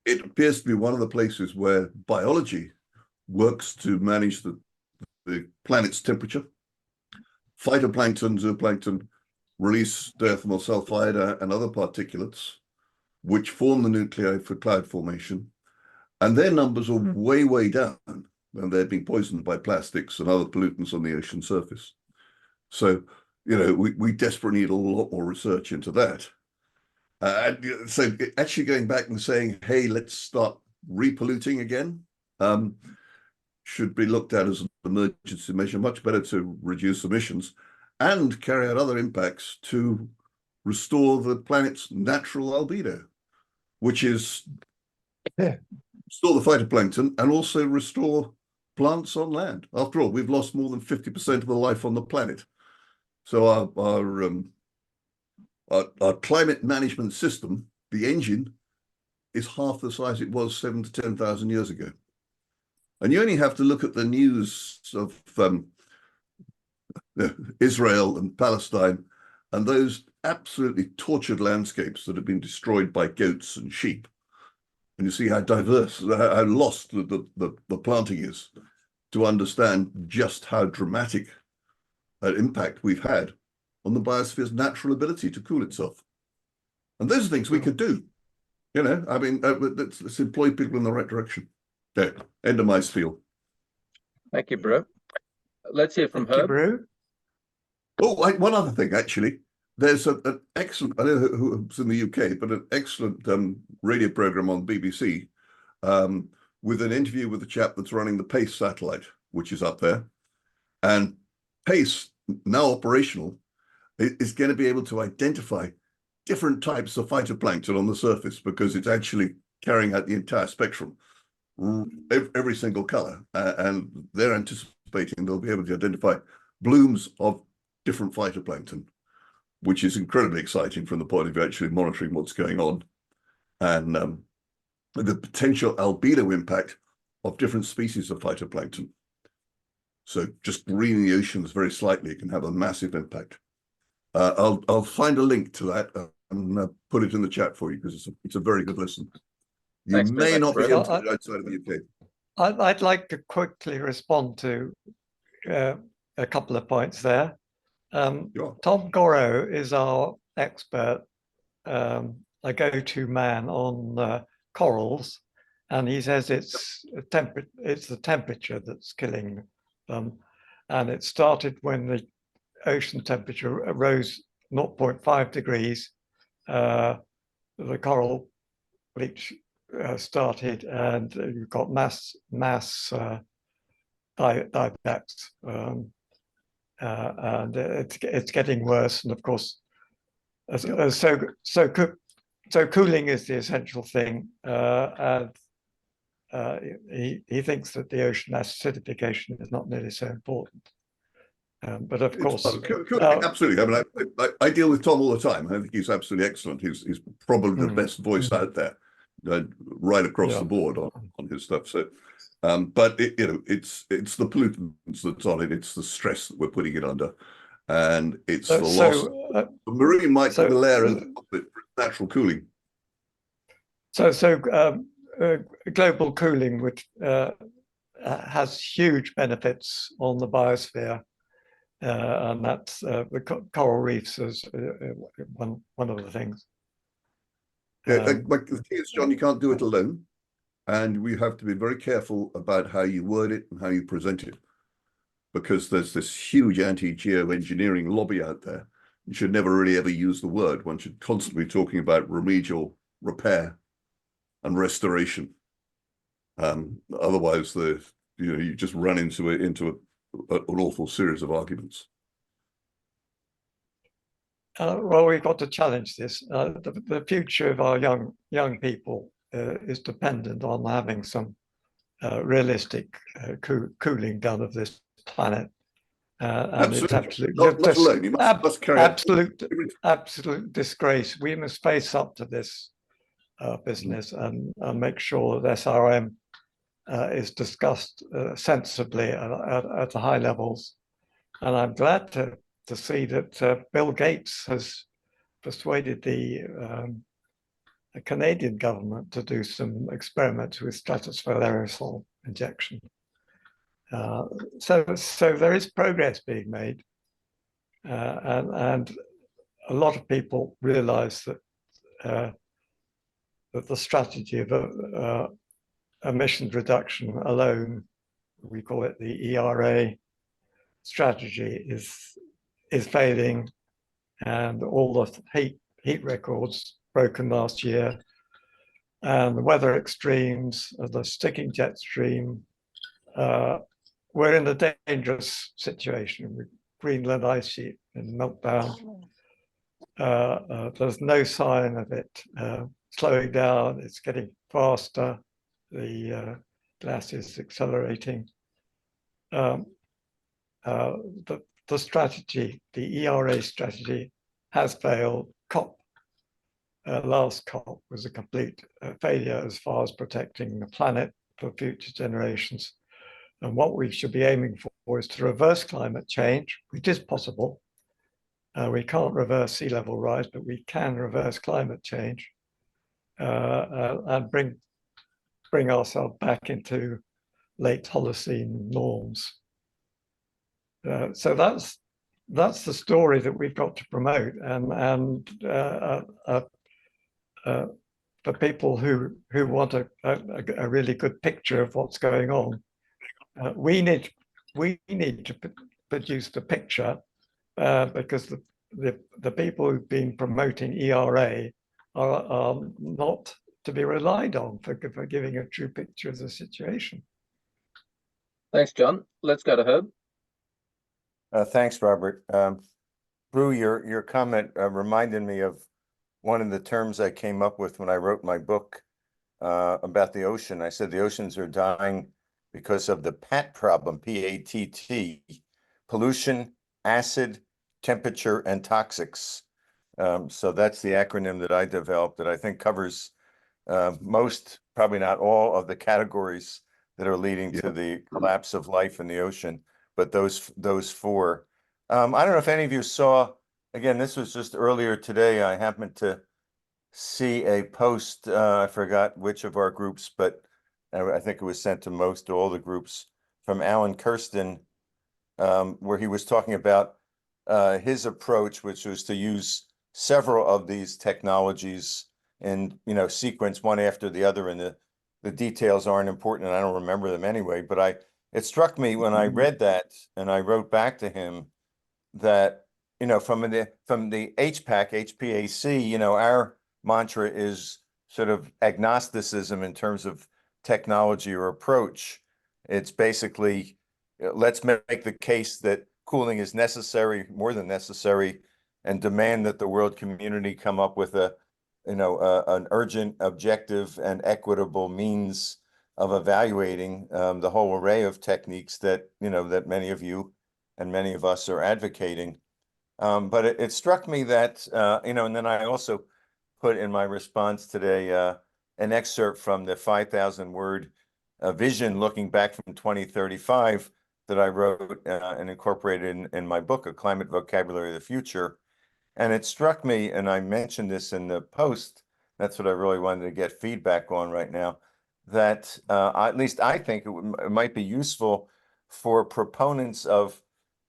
it appears to be one of the places where biology works to manage the planet's temperature. Phytoplankton, zooplankton release diethyl sulfide and other particulates, which form the nuclei for cloud formation. And their numbers are way, way down when they're being poisoned by plastics and other pollutants on the ocean surface. So, we desperately need a lot more research into that. So actually going back and saying, hey, let's start repolluting again, should be looked at as an emergency measure, much better to reduce emissions and carry out other impacts to restore the planet's natural albedo, which is restore the phytoplankton and also restore plants on land. After all, we've lost more than 50% of the life on the planet. So our climate management system, the engine, is half the size it was 7,000 to 10,000 years ago. And you only have to look at the news of Israel and Palestine and those absolutely tortured landscapes that have been destroyed by goats and sheep. And you see how diverse, how lost the planting is, to understand just how dramatic an impact we've had on the biosphere's natural ability to cool itself. And those are things we could do. Let's employ people in the right direction. There, end of my spiel. Thank you, Brew. Let's hear from Herb. Brew. Oh, one other thing, actually. There's an excellent, I don't know who's in the UK, but an excellent radio program on BBC with an interview with the chap that's running the PACE satellite, which is up there. And PACE, now operational, is going to be able to identify different types of phytoplankton on the surface because it's actually carrying out the entire spectrum, every single color. And they're anticipating they'll be able to identify blooms of different phytoplankton, which is incredibly exciting from the point of view actually monitoring what's going on and the potential albedo impact of different species of phytoplankton. So just greening the oceans very slightly can have a massive impact. I'll find a link to that and put it in the chat for you because it's a very good listen. You may not be able to do it outside of the UK. I'd like to quickly respond to a couple of points there. Sure. Tom Gorrow is our expert, a go-to man on corals, and he says it's the temperature that's killing them, and it started when the ocean temperature rose 0.5 degrees. The coral bleach started, and you've got mass dieback. And it's getting worse, and of course, so cooling is the essential thing, and he thinks that the ocean acidification is not nearly so important. But of course, absolutely. I mean, I deal with Tom all the time. I think he's absolutely excellent. He's probably the best voice out there, right across the board on his stuff. So. But it's the pollutants that's on it. It's the stress that we're putting it under, and it's the loss. The marine layer is natural cooling. Global cooling would has huge benefits on the biosphere, and that's the coral reefs is one of the things. Like the thing is, John, you can't do it alone, and we have to be very careful about how you word it and how you present it, because there's this huge anti-geoengineering lobby out there. You should never really ever use the word. One should constantly be talking about remedial repair and restoration. Otherwise, you just run into an awful series of arguments. Well, we've got to challenge this. The future of our young people is dependent on having some realistic cooling done of this planet, and it's absolute disgrace. We must face up to this business and make sure that SRM is discussed sensibly at the high levels. And I'm glad to see that Bill Gates has persuaded the Canadian government to do some experiments with stratospheric aerosol injection. So there is progress being made, and a lot of people realize that the strategy of emissions reduction alone, we call it the ERA strategy, is failing, and all the heat records broken last year, and the weather extremes, the sticking jet stream, we're in a dangerous situation with Greenland ice sheet and meltdown. There's no sign of it slowing down. It's getting faster. The glacier is accelerating. The strategy, the ERA strategy, has failed. Last COP was a complete failure as far as protecting the planet for future generations. And what we should be aiming for is to reverse climate change, which is possible. We can't reverse sea level rise, but we can reverse climate change and bring ourselves back into late Holocene norms. So that's the story that we've got to promote, and for people who want a really good picture of what's going on, we need to produce the picture, because the people who've been promoting ERA are not to be relied on for giving a true picture of the situation. Thanks, John. Let's go to Herb. Thanks, Robert. Brew, your comment reminded me of one of the terms I came up with when I wrote my book about the ocean. I said the oceans are dying because of the PAT problem, P-A-T-T, pollution, acid, temperature, and toxics. So that's the acronym that I developed that I think covers most, probably not all, of the categories that are leading to the collapse of life in the ocean, but those four. I don't know if any of you saw, again, this was just earlier today, I happened to see a post, I forgot which of our groups, but I think it was sent to all the groups, from Alan Kirsten, where he was talking about his approach, which was to use several of these technologies in sequence one after the other, and the details aren't important, and I don't remember them anyway. But it struck me when I read that, and I wrote back to him that from the HPAC, our mantra is sort of agnosticism in terms of technology or approach. It's basically, let's make the case that cooling is necessary, more than necessary, and demand that the world community come up with an urgent, objective, and equitable means of evaluating the whole array of techniques that that many of you and many of us are advocating. But it struck me that and then I also put in my response today an excerpt from the 5,000 word vision looking back from 2035 that I wrote and incorporated in my book, A Climate Vocabulary of the Future. And it struck me, and I mentioned this in the post, that's what I really wanted to get feedback on right now, that at least I think it might be useful for proponents of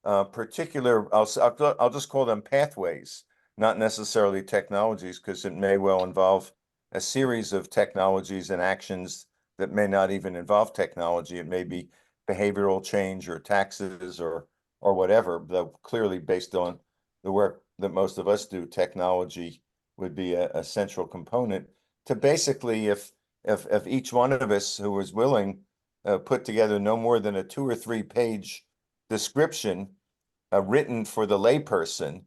particular, I'll just call them pathways, not necessarily technologies, because it may well involve a series of technologies and actions that may not even involve technology. It may be behavioral change or taxes or whatever, though clearly based on the work that most of us do, technology would be a central component to basically, if each one of us who was willing put together no more than a 2 or 3 page description written for the layperson.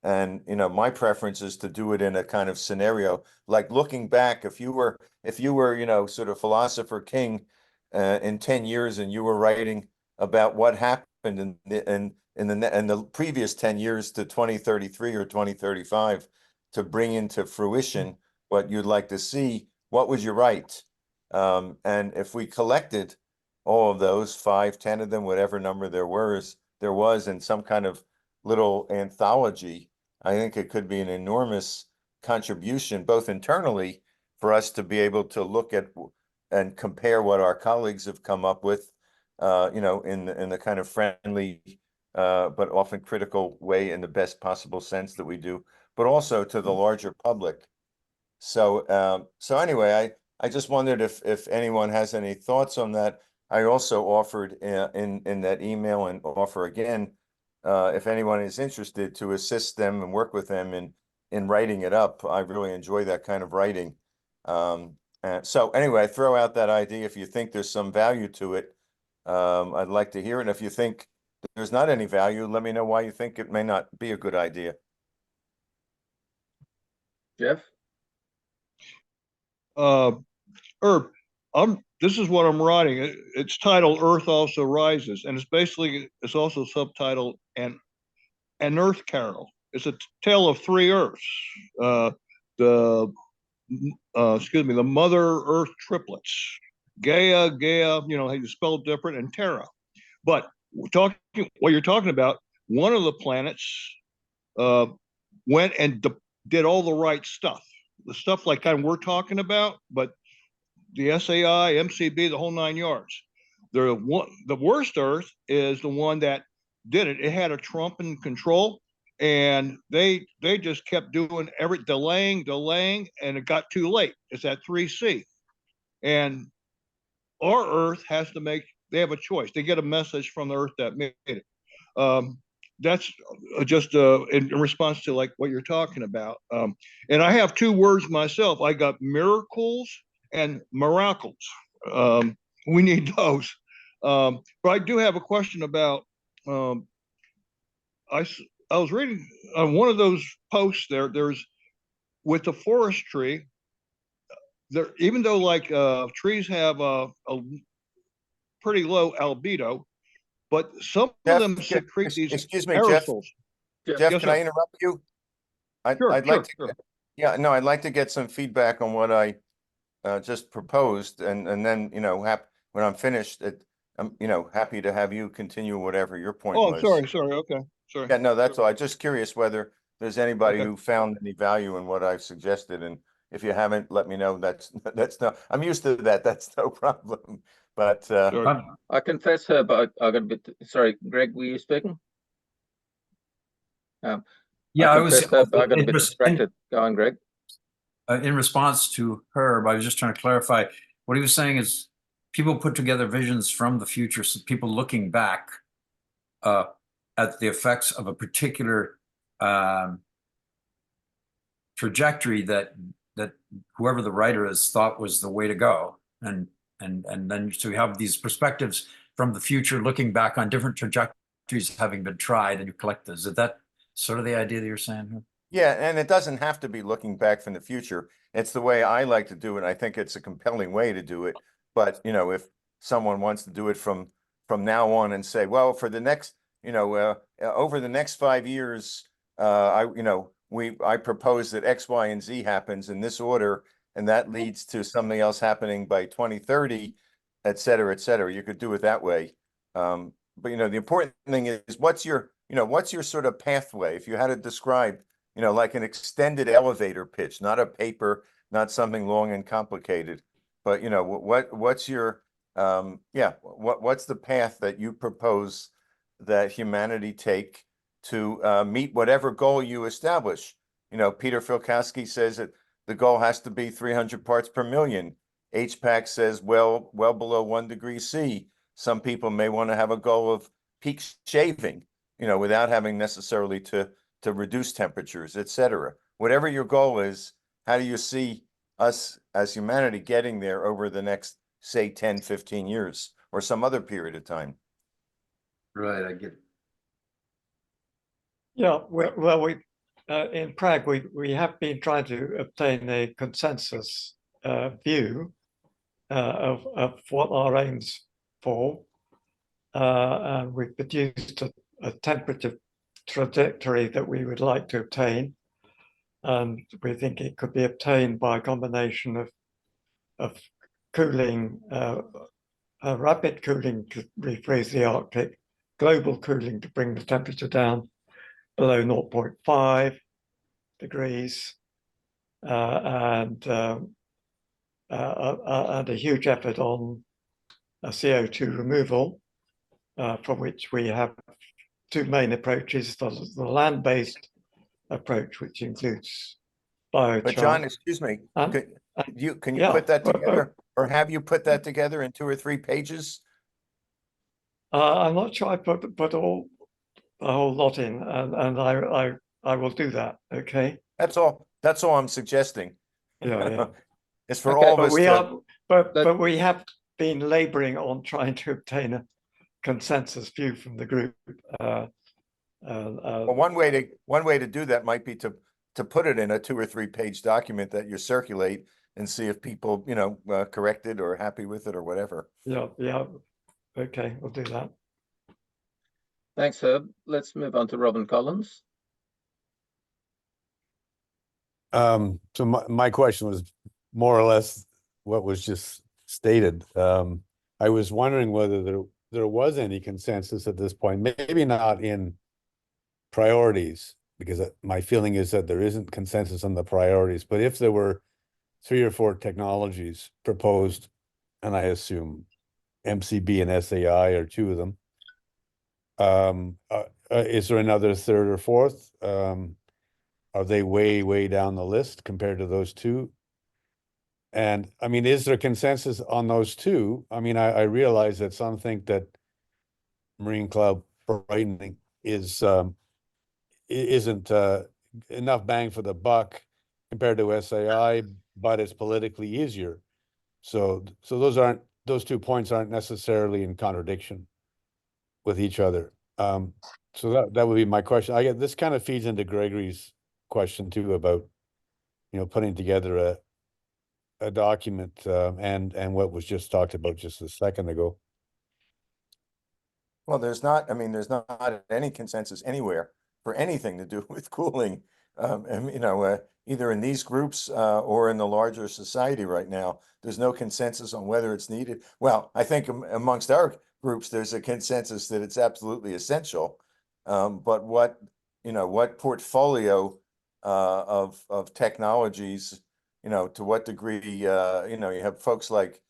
And, you know, my preference is to do it in a kind of scenario, like looking back, if you were, you know, sort of philosopher king in 10 years and you were writing about what happened in the previous 10 years to 2033 or 2035 to bring into fruition what you'd like to see, what would you write? And if we collected all of those, 5, 10 of them, whatever number there was in some kind of little anthology, I think it could be an enormous contribution, both internally for us to be able to look at and compare what our colleagues have come up with, you know, in the kind of friendly, but often critical way in the best possible sense that we do, but also to the larger public. So, so anyway, I just wondered if anyone has any thoughts on that. I also offered in that email and offer again, if anyone is interested, to assist them and work with them in writing it up. I really enjoy that kind of writing. So anyway, I throw out that idea. If you think there's some value to it, I'd like to hear it. And if you think there's not any value, let me know why you think it may not be a good idea. Jeff? This is what I'm writing. It's titled Earth Also Rises, and it's also subtitled An Earth Carol. It's a tale of 3 Earths. The Mother Earth triplets, Gaia, you know, you spell it different, and Terra. But what you're talking about, one of the planets went and did all the right stuff. The stuff like kind of we're talking about, but the SAI, MCB, the whole 9 yards. The worst Earth is the one that did it. It had a Trump in control, and they just kept doing delaying, and it got too late. It's at 3C. And our Earth they have a choice. They get a message from the Earth that made it. That's just in response to like what you're talking about. And I have 2 words myself. I got miracles and miracles. We need those. But I do have a question about, I was reading on one of those posts there's with the forestry, even though like trees have a pretty low albedo, but some of them secrete these aerosols. Jeff, can I interrupt you? I'd like to get some feedback on what I just proposed, and then, you know, when I'm finished, I'm, you know, happy to have you continue whatever your point was. Oh, sorry. Okay, sorry. Yeah, no, that's all. I'm just curious whether there's anybody who found any value in what I've suggested, and if you haven't, let me know. That's no. I'm used to that. That's no problem. But I confess, but I got a bit. Sorry, Greg, were you speaking? Yeah, I was. I got a bit distracted. Go on, Greg. In response to Herb, I was just trying to clarify what he was saying is people put together visions from the future, so people looking back at the effects of a particular trajectory that whoever the writer is thought was the way to go, and then so you have these perspectives from the future looking back on different trajectories having been tried, and you collect those. Is that sort of the idea that you're saying here? Yeah, and it doesn't have to be looking back from the future. It's the way I like to do it. I think it's a compelling way to do it. But, you know, if someone wants to do it from now on and say, well, for the next, you know, over the next 5 years, I propose that X, Y, and Z happens in this order, and that leads to something else happening by 2030, et cetera, et cetera. You could do it that way. the important thing is what's your sort of pathway? If you had to describe, like an extended elevator pitch, not a paper, not something long and complicated, but what's your what's the path that you propose that humanity take to meet whatever goal you establish? Peter Filkowski says that the goal has to be 300 parts per million. HPAC says well below 1 degree C. Some people may want to have a goal of peak shaving, without having necessarily to reduce temperatures, etc. Whatever your goal is, how do you see us as humanity getting there over the next, say, 10, 15 years or some other period of time? Right, I get it. Yeah, well, we in Prague, we have been trying to obtain a consensus view of what our aims for. And we've produced a temperature trajectory that we would like to obtain. And we think it could be obtained by a combination of cooling, rapid cooling to refreeze the Arctic, global cooling to bring the temperature down below 0.5 degrees, and a huge effort on CO2 removal, for which we have two main approaches: the land-based approach, which includes biochar. But John, excuse me, can you put that together, or have you put that together in 2 or 3 pages? I'm not sure I put the whole lot in, and I will do that. Okay. That's all I'm suggesting. Yeah. It's for all of us. But we have been laboring on trying to obtain a consensus view from the group. Well, one way to do that might be to put it in a 2 or 3 page document that you circulate and see if people, correct it or happy with it or whatever. Yeah. Okay, we'll do that. Thanks, Herb. Let's move on to Robin Collins. So my question was more or less what was just stated. I was wondering whether there was any consensus at this point, maybe not in priorities, because my feeling is that there isn't consensus on the priorities, but if there were 3 or 4 technologies proposed, and I assume MCB and SAI are 2 of them, is there another 3rd or 4th? Are they way down the list compared to those 2? And I mean, is there consensus on those 2? I mean, I realize that some think that marine cloud brightening isn't enough bang for the buck compared to SAI, but it's politically easier. So those 2 points aren't necessarily in contradiction with each other. So that would be my question. I get this kind of feeds into Gregory's question too about, putting together a document, and what was just talked about just a second ago. Well, there's not any consensus anywhere for anything to do with cooling, either in these groups or in the larger society right now. There's no consensus on whether it's needed. Well, I think amongst our groups, there's a consensus that it's absolutely essential. But what portfolio of technologies, to what degree, you have folks like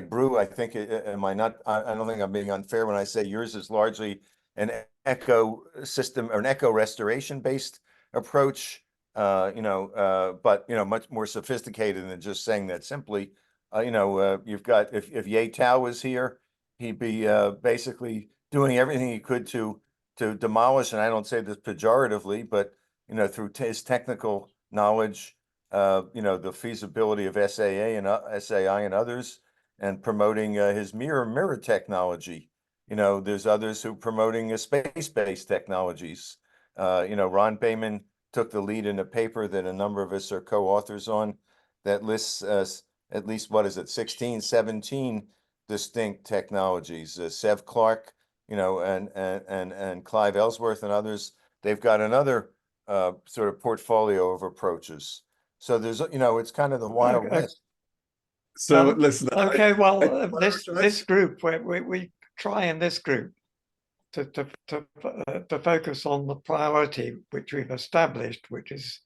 Brew. I think, I don't think I'm being unfair when I say yours is largely an ecosystem or an eco restoration based approach, but much more sophisticated than just saying that simply. You've got, if Ye Tao was here, he'd be basically doing everything he could to demolish, and I don't say this pejoratively, but through his technical knowledge, the feasibility of SAI and others, and promoting his mirror technology. There's others who are promoting space-based technologies. Ron Bayman took the lead in a paper that a number of us are co-authors on that lists at least, 16, 17 distinct technologies. Sev Clark, and Clive Ellsworth and others, they've got another sort of portfolio of approaches. So there's, it's kind of the Wild West. So listen. Okay, well, this group, we try in this group to focus on the priority which we've established, which is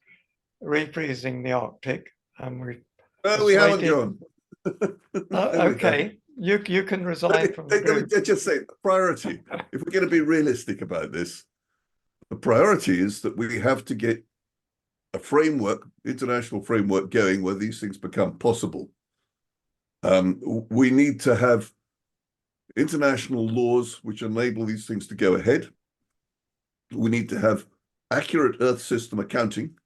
refreezing the Arctic, and we've No, we haven't, John. okay, you can resign from the group. Let me just say, priority. If we're going to be realistic about this, the priority is that we have to get a framework, international framework going where these things become possible. We need to have international laws which enable these things to go ahead. We need to have accurate Earth system accounting.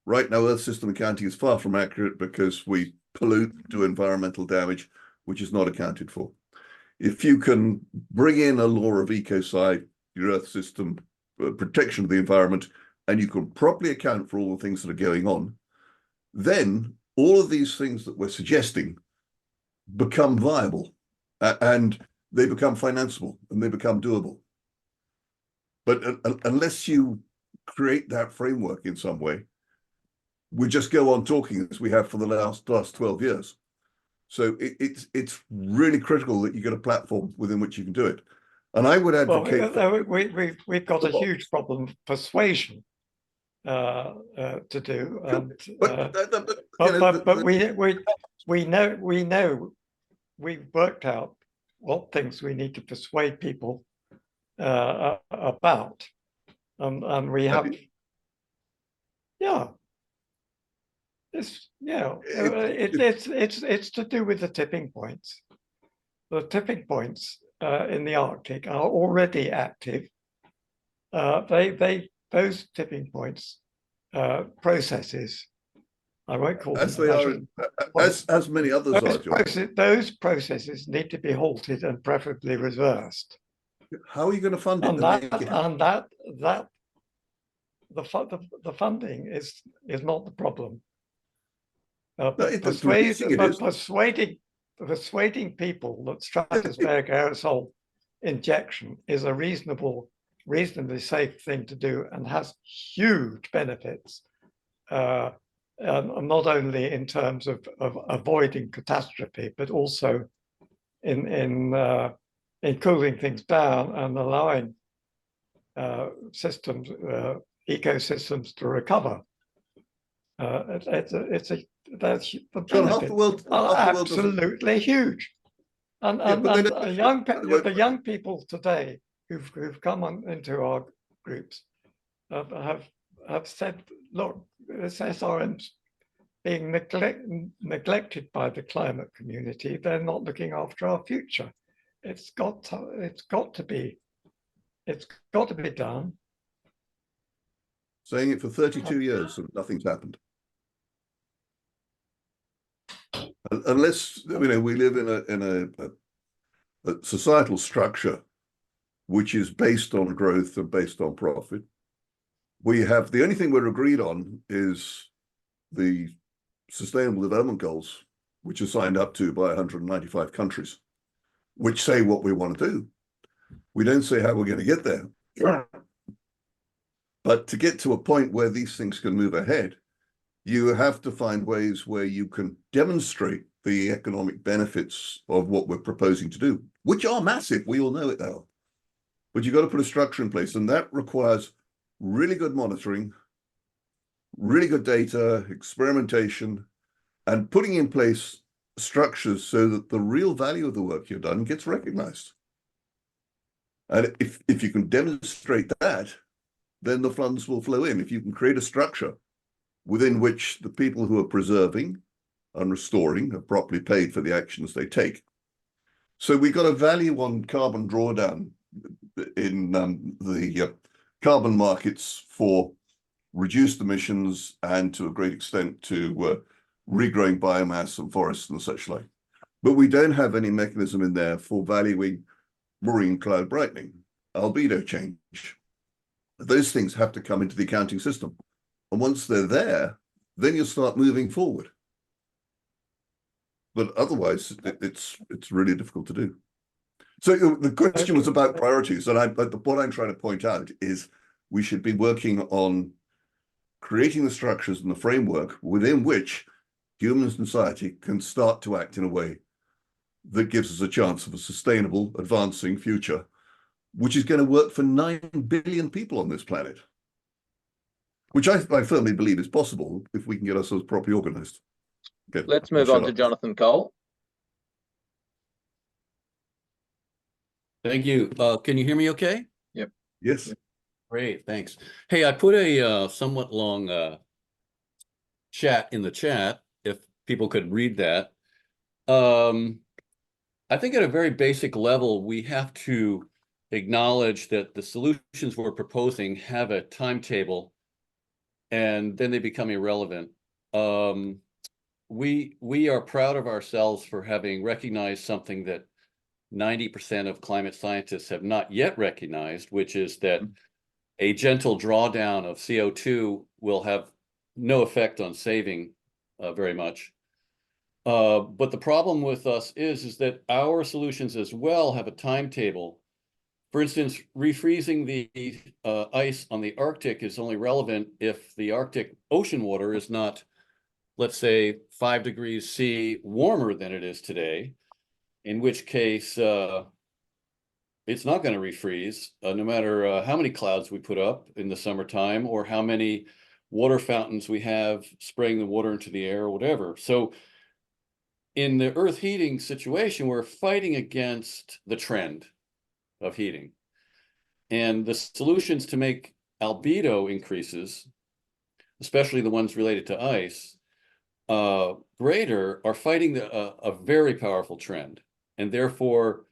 Right now, Earth system accounting is far from accurate because we pollute, do environmental damage, which is not accounted for. If you can bring in a law of ecocide, your Earth system protection of the environment, and you can properly account for all the things that are going on, then all of these things that we're suggesting become viable, and they become financeable, and they become doable. But unless you create that framework in some way, we just go on talking as we have for the last 12 years. So it's really critical that you get a platform within which you can do it. And I would advocate. Well, we've got a huge problem of persuasion to do, and, but we know we've worked out what things we need to persuade people about, and we have, it's to do with the tipping points. The tipping points in the Arctic are already active. Those tipping points processes, I won't call them as they are, as many others are, John. Those processes need to be halted and preferably reversed. How are you going to fund it? The funding is not the problem. Persuading people that stratospheric aerosol injection is a reasonably safe thing to do and has huge benefits, not only in terms of avoiding catastrophe, but also in cooling things down and allowing ecosystems to recover. That's the benefits are absolutely huge, and the young people today who've come into our groups have said, look, this SRM's being neglected by the climate community. They're not looking after our future. It's got to be done. Saying it for 32 years and nothing's happened. Unless we live in a societal structure which is based on growth and based on profit. We have the only thing we're agreed on is the Sustainable Development Goals, which are signed up to by 195 countries, which say what we want to do. We don't say how we're going to get there. But to get to a point where these things can move ahead, you have to find ways where you can demonstrate the economic benefits of what we're proposing to do, which are massive. We all know it now. But you've got to put a structure in place, and that requires really good monitoring, really good data, experimentation, and putting in place structures so that the real value of the work you've done gets recognized. And if you can demonstrate that, then the funds will flow in. If you can create a structure within which the people who are preserving and restoring are properly paid for the actions they take. So we've got a value on carbon drawdown in the carbon markets for reduced emissions and to a great extent to regrowing biomass and forests and such like. But we don't have any mechanism in there for valuing marine cloud brightening, albedo change. Those things have to come into the accounting system. And once they're there, then you start moving forward. But otherwise, it's really difficult to do. So the question was about priorities, and what I'm trying to point out is we should be working on creating the structures and the framework within which human society can start to act in a way that gives us a chance of a sustainable, advancing future which is going to work for 9 billion people on this planet, which I firmly believe is possible if we can get ourselves properly organized. Okay, let's move on to Jonathan Cole. Thank you. Can you hear me okay? Yep. Yes. Great, thanks. Hey, I put a somewhat long chat in the chat, if people could read that. I think at a very basic level, we have to acknowledge that the solutions we're proposing have a timetable, and then they become irrelevant. We are proud of ourselves for having recognized something that 90% of climate scientists have not yet recognized, which is that a gentle drawdown of CO2 will have no effect on saving very much. But the problem with us is that our solutions as well have a timetable. For instance, refreezing the ice on the Arctic is only relevant if the Arctic ocean water is not, let's say, 5 degrees C warmer than it is today, in which case it's not going to refreeze, no matter how many clouds we put up in the summertime or how many water fountains we have spraying the water into the air or whatever. So in the Earth heating situation, we're fighting against the trend of heating. And the solutions to make albedo increases, especially the ones related to ice, greater, are fighting a very powerful trend. And therefore,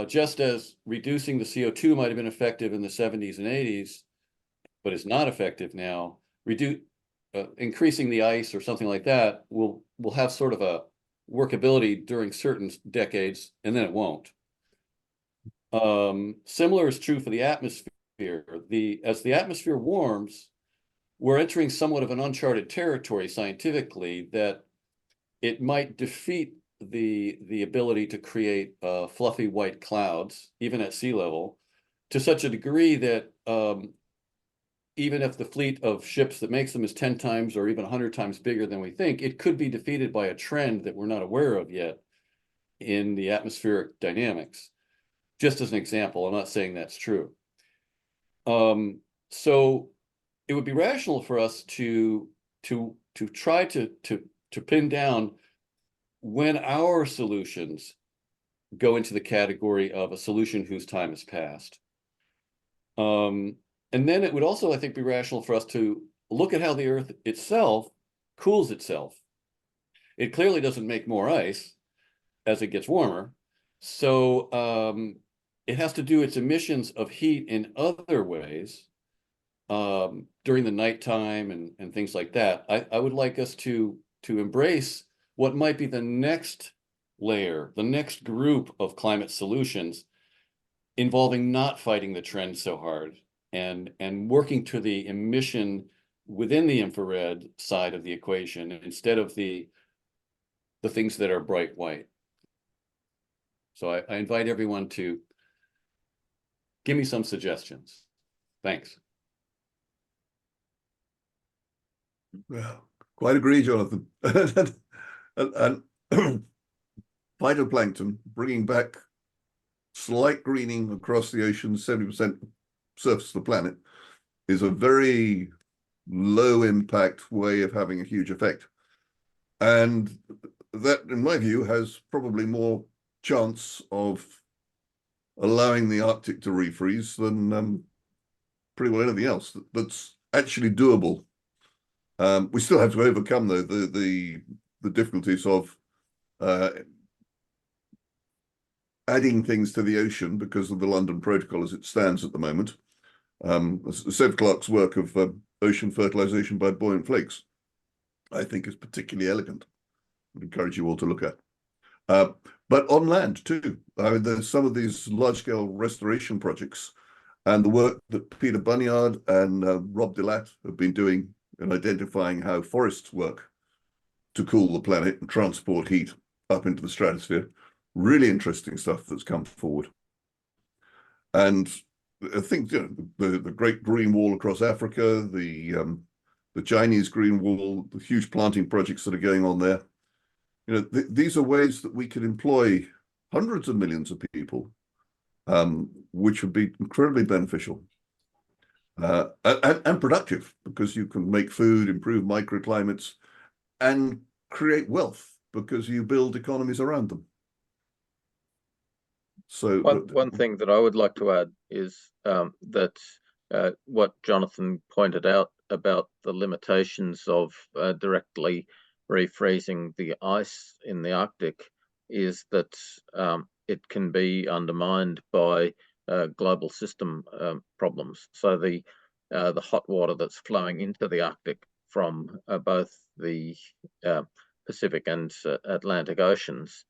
just as reducing the CO2 might have been effective in the 70s and 80s, but is not effective now, increasing the ice or something like that will have sort of a workability during certain decades, and then it won't. Similar is true for the atmosphere. As the atmosphere warms, we're entering somewhat of an uncharted territory scientifically, that it might defeat the ability to create fluffy white clouds, even at sea level, to such a degree that even if the fleet of ships that makes them is 10 times or even 100 times bigger than we think, it could be defeated by a trend that we're not aware of yet in the atmospheric dynamics. Just as an example, I'm not saying that's true. So it would be rational for us to try to pin down when our solutions go into the category of a solution whose time has passed. And then it would also, I think, be rational for us to look at how the Earth itself cools itself. It clearly doesn't make more ice as it gets warmer. So it has to do its emissions of heat in other ways during the nighttime and things like that. I would like us to embrace what might be the next layer, the next group of climate solutions involving not fighting the trend so hard and working to the emission within the infrared side of the equation instead of the things that are bright white. So I invite everyone to give me some suggestions. Thanks. Well, quite agree, Jonathan. and phytoplankton, bringing back slight greening across the ocean, 70% surface of the planet, is a very low impact way of having a huge effect. And that, in my view, has probably more chance of allowing the Arctic to refreeze than pretty well anything else that's actually doable. We still have to overcome, though, the difficulties of adding things to the ocean because of the London Protocol as it stands at the moment. Seb Clarke's work of ocean fertilization by buoyant flakes, I think, is particularly elegant. I'd encourage you all to look at. But on land too, there's some of these large-scale restoration projects, and the work that Peter Bunyard and Rob Delat have been doing in identifying how forests work to cool the planet and transport heat up into the stratosphere. Really interesting stuff that's come forward. And I think, you know, the Great Green Wall across Africa, the Chinese Green Wall, the huge planting projects that are going on there. You know, these are ways that we could employ hundreds of millions of people which would be incredibly beneficial and productive, because you can make food, improve microclimates, and create wealth because you build economies around them. So one thing that I would like to add is that what Jonathan pointed out about the limitations of directly refreezing the ice in the Arctic is that it can be undermined by global system problems. So the hot water that's flowing into the Arctic from both the Pacific and Atlantic Oceans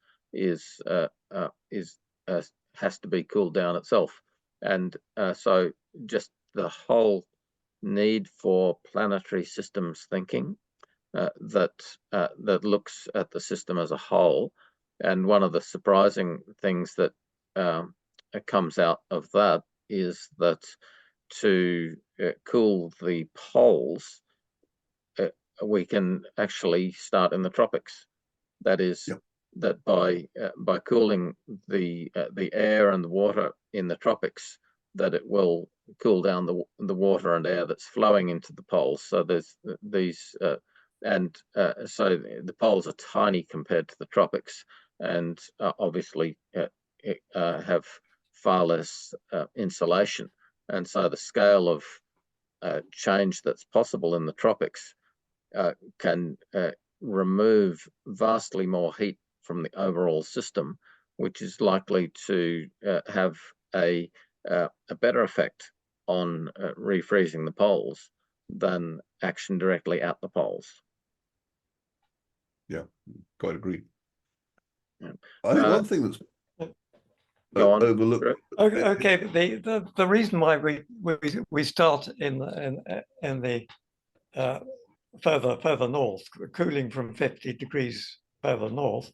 has to be cooled down itself, and so just the whole need for planetary systems thinking that looks at the system as a whole. And one of the surprising things that comes out of that is that to cool the poles, we can actually start in the tropics. That is, yep, that by cooling the air and the water in the tropics, that it will cool down the water and air that's flowing into the poles. So there's these so the poles are tiny compared to the tropics, and obviously have far less insulation. And so the scale of change that's possible in the tropics can remove vastly more heat from the overall system, which is likely to have a better effect on refreezing the poles than action directly at the poles. Yeah, quite agree. Yeah. I think one thing that's overlooked. Okay, the reason why we start in the further north, cooling from 50 degrees further north,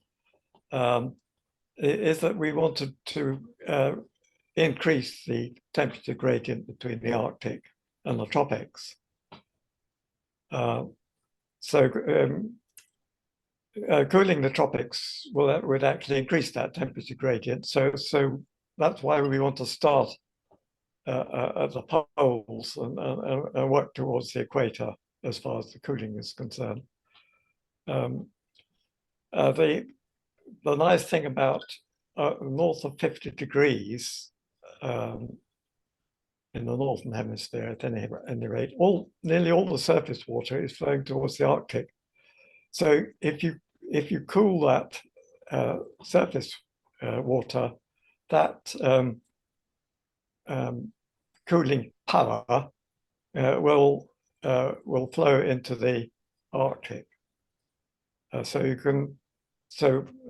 is that we wanted to increase the temperature gradient between the Arctic and the tropics. Cooling the tropics would actually increase that temperature gradient. So that's why we want to start at the poles and work towards the equator as far as the cooling is concerned. The nice thing about north of 50 degrees in the northern hemisphere, at any rate, nearly all the surface water is flowing towards the Arctic. So if you cool that surface water, that cooling power will flow into the Arctic. So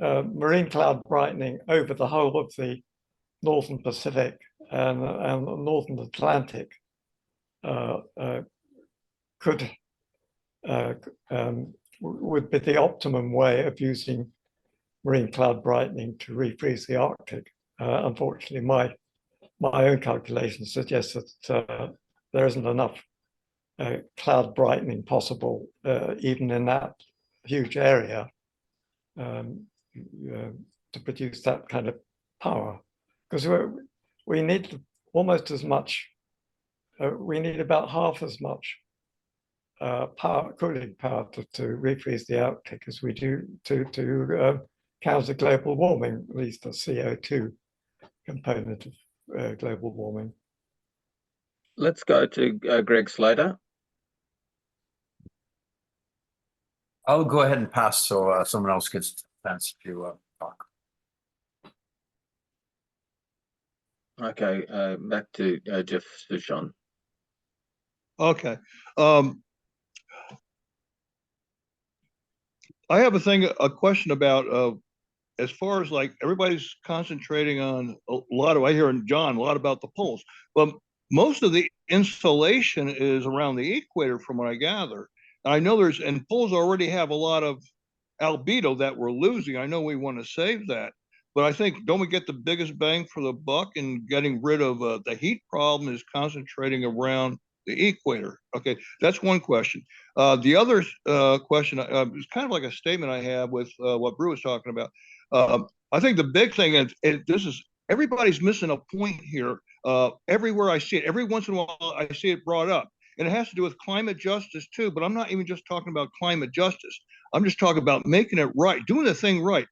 marine cloud brightening over the whole of the northern Pacific and the northern Atlantic would be the optimum way of using marine cloud brightening to refreeze the Arctic. Unfortunately, my own calculations suggest that there isn't enough cloud brightening possible, even in that huge area, to produce that kind of power. Because we need almost as much, we need about half as much cooling power to refreeze the Arctic as we do to counter global warming, at least the CO2 component of global warming. Let's go to Greg Slater. I'll go ahead and pass so someone else gets a chance to talk. Okay, back to Jeff Sushon. Okay. I have a question about as far as like everybody's concentrating on a lot of, I hear John a lot about the poles, but most of the insulation is around the equator from what I gather. And I know and poles already have a lot of albedo that we're losing. I know we want to save that, but I think, don't we get the biggest bang for the buck in getting rid of the heat problem is concentrating around the equator? Okay, that's one question. The other question is kind of like a statement I have with what Brew was talking about. I think the big thing is this is everybody's missing a point here. Everywhere I see it, every once in a while I see it brought up. And it has to do with climate justice too, but I'm not even just talking about climate justice. I'm just talking about making it right, doing the thing right.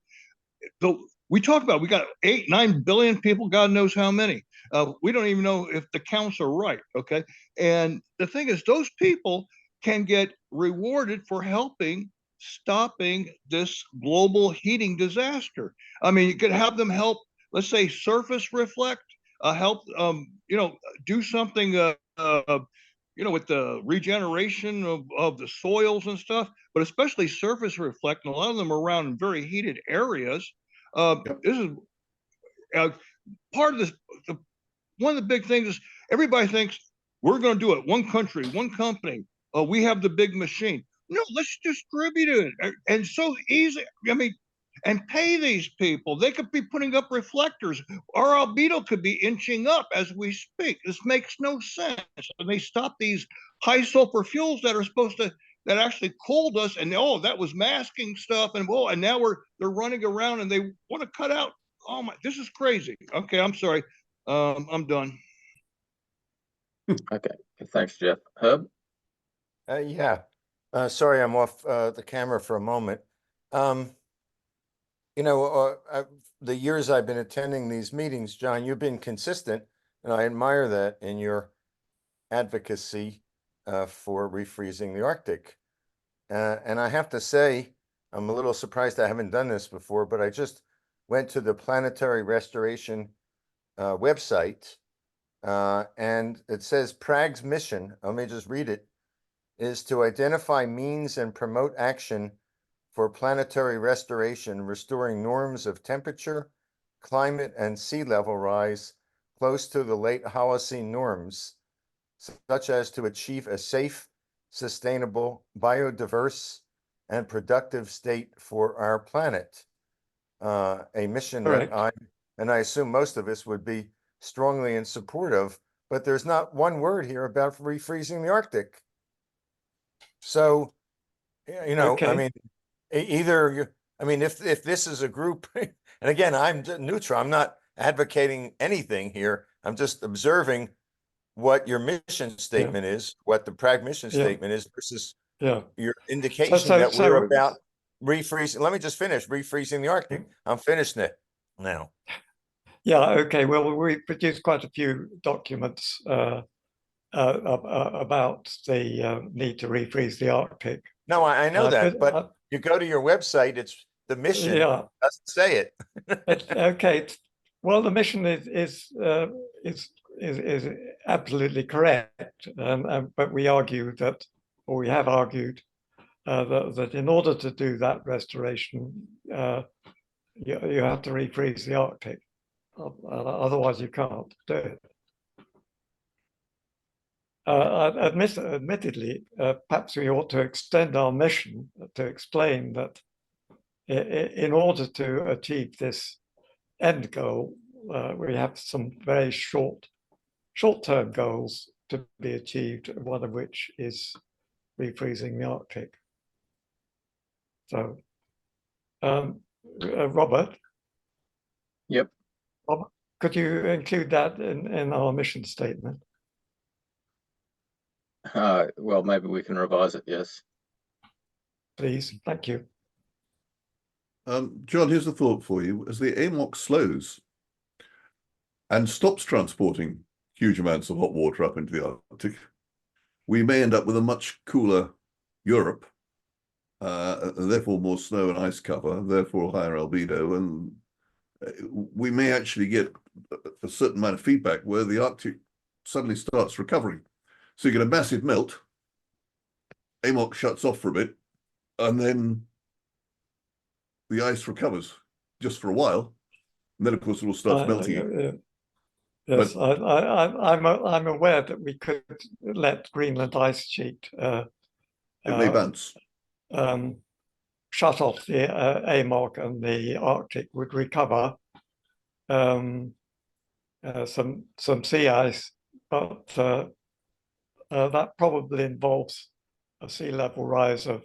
We talk about, we got 8-9 billion people, God knows how many. We don't even know if the counts are right, okay? And the thing is, those people can get rewarded for stopping this global heating disaster. I mean, you could have them help, let's say, surface reflect, help, do something, with the regeneration of the soils and stuff, but especially surface reflect, and a lot of them are around very heated areas. This is part of this. One of the big things is everybody thinks we're going to do it. One country, one company. We have the big machine. No, let's distribute it. And so easy. I mean, and pay these people. They could be putting up reflectors. Our albedo could be inching up as we speak. This makes no sense. And they stop these high sulfur fuels that are supposed to, that actually cooled us. And that was masking stuff. And and now they're running around and they want to cut out. Oh my, this is crazy. Okay, I'm sorry. I'm done. Okay, thanks, Jeff. Herb? Yeah. Sorry, I'm off the camera for a moment. The years I've been attending these meetings, John, you've been consistent, and I admire that in your advocacy for refreezing the Arctic. And I have to say, I'm a little surprised I haven't done this before, but I just went to the Planetary Restoration website, and it says PRAG's mission, let me just read it, is to identify means and promote action for planetary restoration, restoring norms of temperature, climate, and sea level rise close to the late Holocene norms, such as to achieve a safe, sustainable, biodiverse, and productive state for our planet. A mission that I assume most of us would be strongly in support of, but there's not one word here about refreezing the Arctic. So, I mean, if this is a group, and again, I'm neutral, I'm not advocating anything here. I'm just observing what your mission statement is, what the PRAG mission statement is versus your indication that we're about refreezing. Let me just finish refreezing the Arctic. I'm finishing it now. Yeah, okay. Well, we produced quite a few documents about the need to refreeze the Arctic. No, I know that, but you go to your website, it's the mission. Yeah, doesn't say it. Okay. Well, the mission is absolutely correct, but we argue that, or we have argued that in order to do that restoration, you have to refreeze the Arctic. Otherwise, you can't do it. Admittedly, perhaps we ought to extend our mission to explain that in order to achieve this end goal, we have some very short-term goals to be achieved, one of which is refreezing the Arctic. So, Robert? Yep. Robert, could you include that in our mission statement? Well, maybe we can revise it, yes. Please, thank you. John, here's a thought for you. As the AMOC slows and stops transporting huge amounts of hot water up into the Arctic, we may end up with a much cooler Europe, therefore more snow and ice cover, therefore higher albedo, and we may actually get a certain amount of feedback where the Arctic suddenly starts recovering. So you get a massive melt, AMOC shuts off for a bit, and then the ice recovers just for a while, and then of course it all starts melting. Yes, I'm aware that we could let Greenland ice sheet it may bounce. Shut off the AMOC, and the Arctic would recover some sea ice, but that probably involves a sea level rise of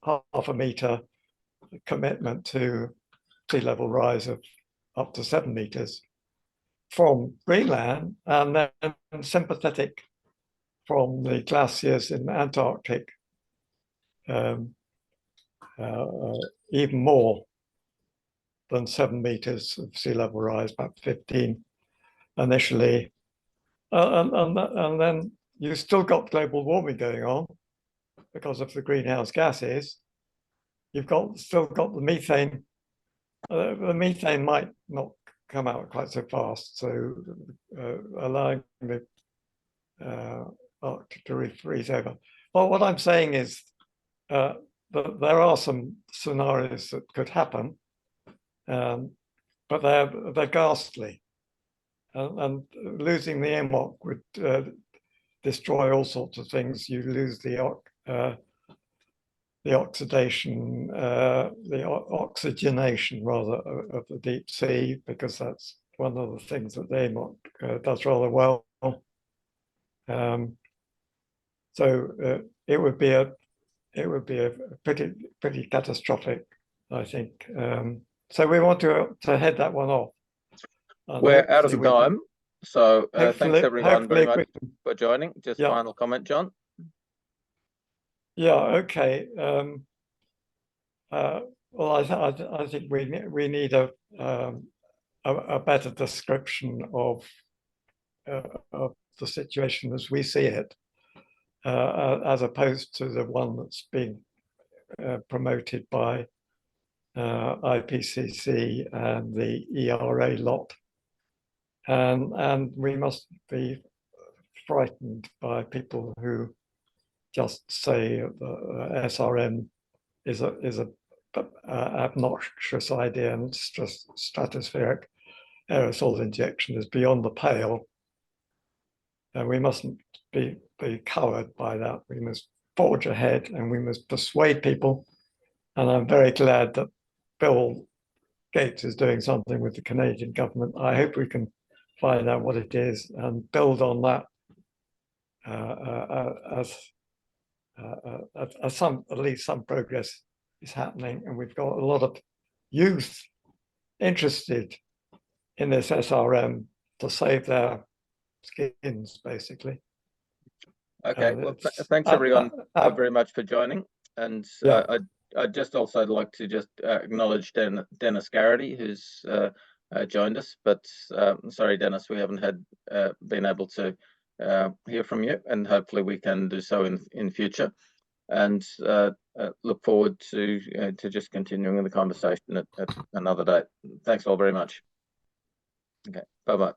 half a meter commitment to sea level rise of up to 7 meters from Greenland, and then sympathetic from the glaciers in the Antarctic, even more than 7 meters of sea level rise, about 15 initially. And then you've still got global warming going on because of the greenhouse gases. You've still got the methane. The methane might not come out quite so fast, so allowing the Arctic to refreeze over. Well, what I'm saying is that there are some scenarios that could happen, but they're ghastly. And losing the AMOC would destroy all sorts of things. You lose the oxidation, the oxygenation rather of the deep sea, because that's one of the things that the AMOC does rather well. So it would be a pretty catastrophic, I think. So we want to head that one off. We're out of time, so thanks everyone very much for joining. Just final comment, John. Yeah. Okay. Well, I think we need a better description of the situation as we see it, as opposed to the one that's being promoted by IPCC and the ERA lot. And we must be frightened by people who just say the SRM is a obnoxious idea, and it's just stratospheric aerosol injection is beyond the pale. And we mustn't be cowered by that. We must forge ahead, and we must persuade people. And I'm very glad that Bill Gates is doing something with the Canadian government. I hope we can find out what it is and build on that as at least some progress is happening. And we've got a lot of youth interested in this SRM to save their skins, basically. Okay, well, thanks everyone very much for joining. And I'd just also like to just acknowledge Dennis Garrity, who's joined us. But sorry, Dennis, we haven't been able to hear from you, and hopefully we can do so in future. And look forward to just continuing the conversation at another date. Thanks all very much. Okay, bye-bye.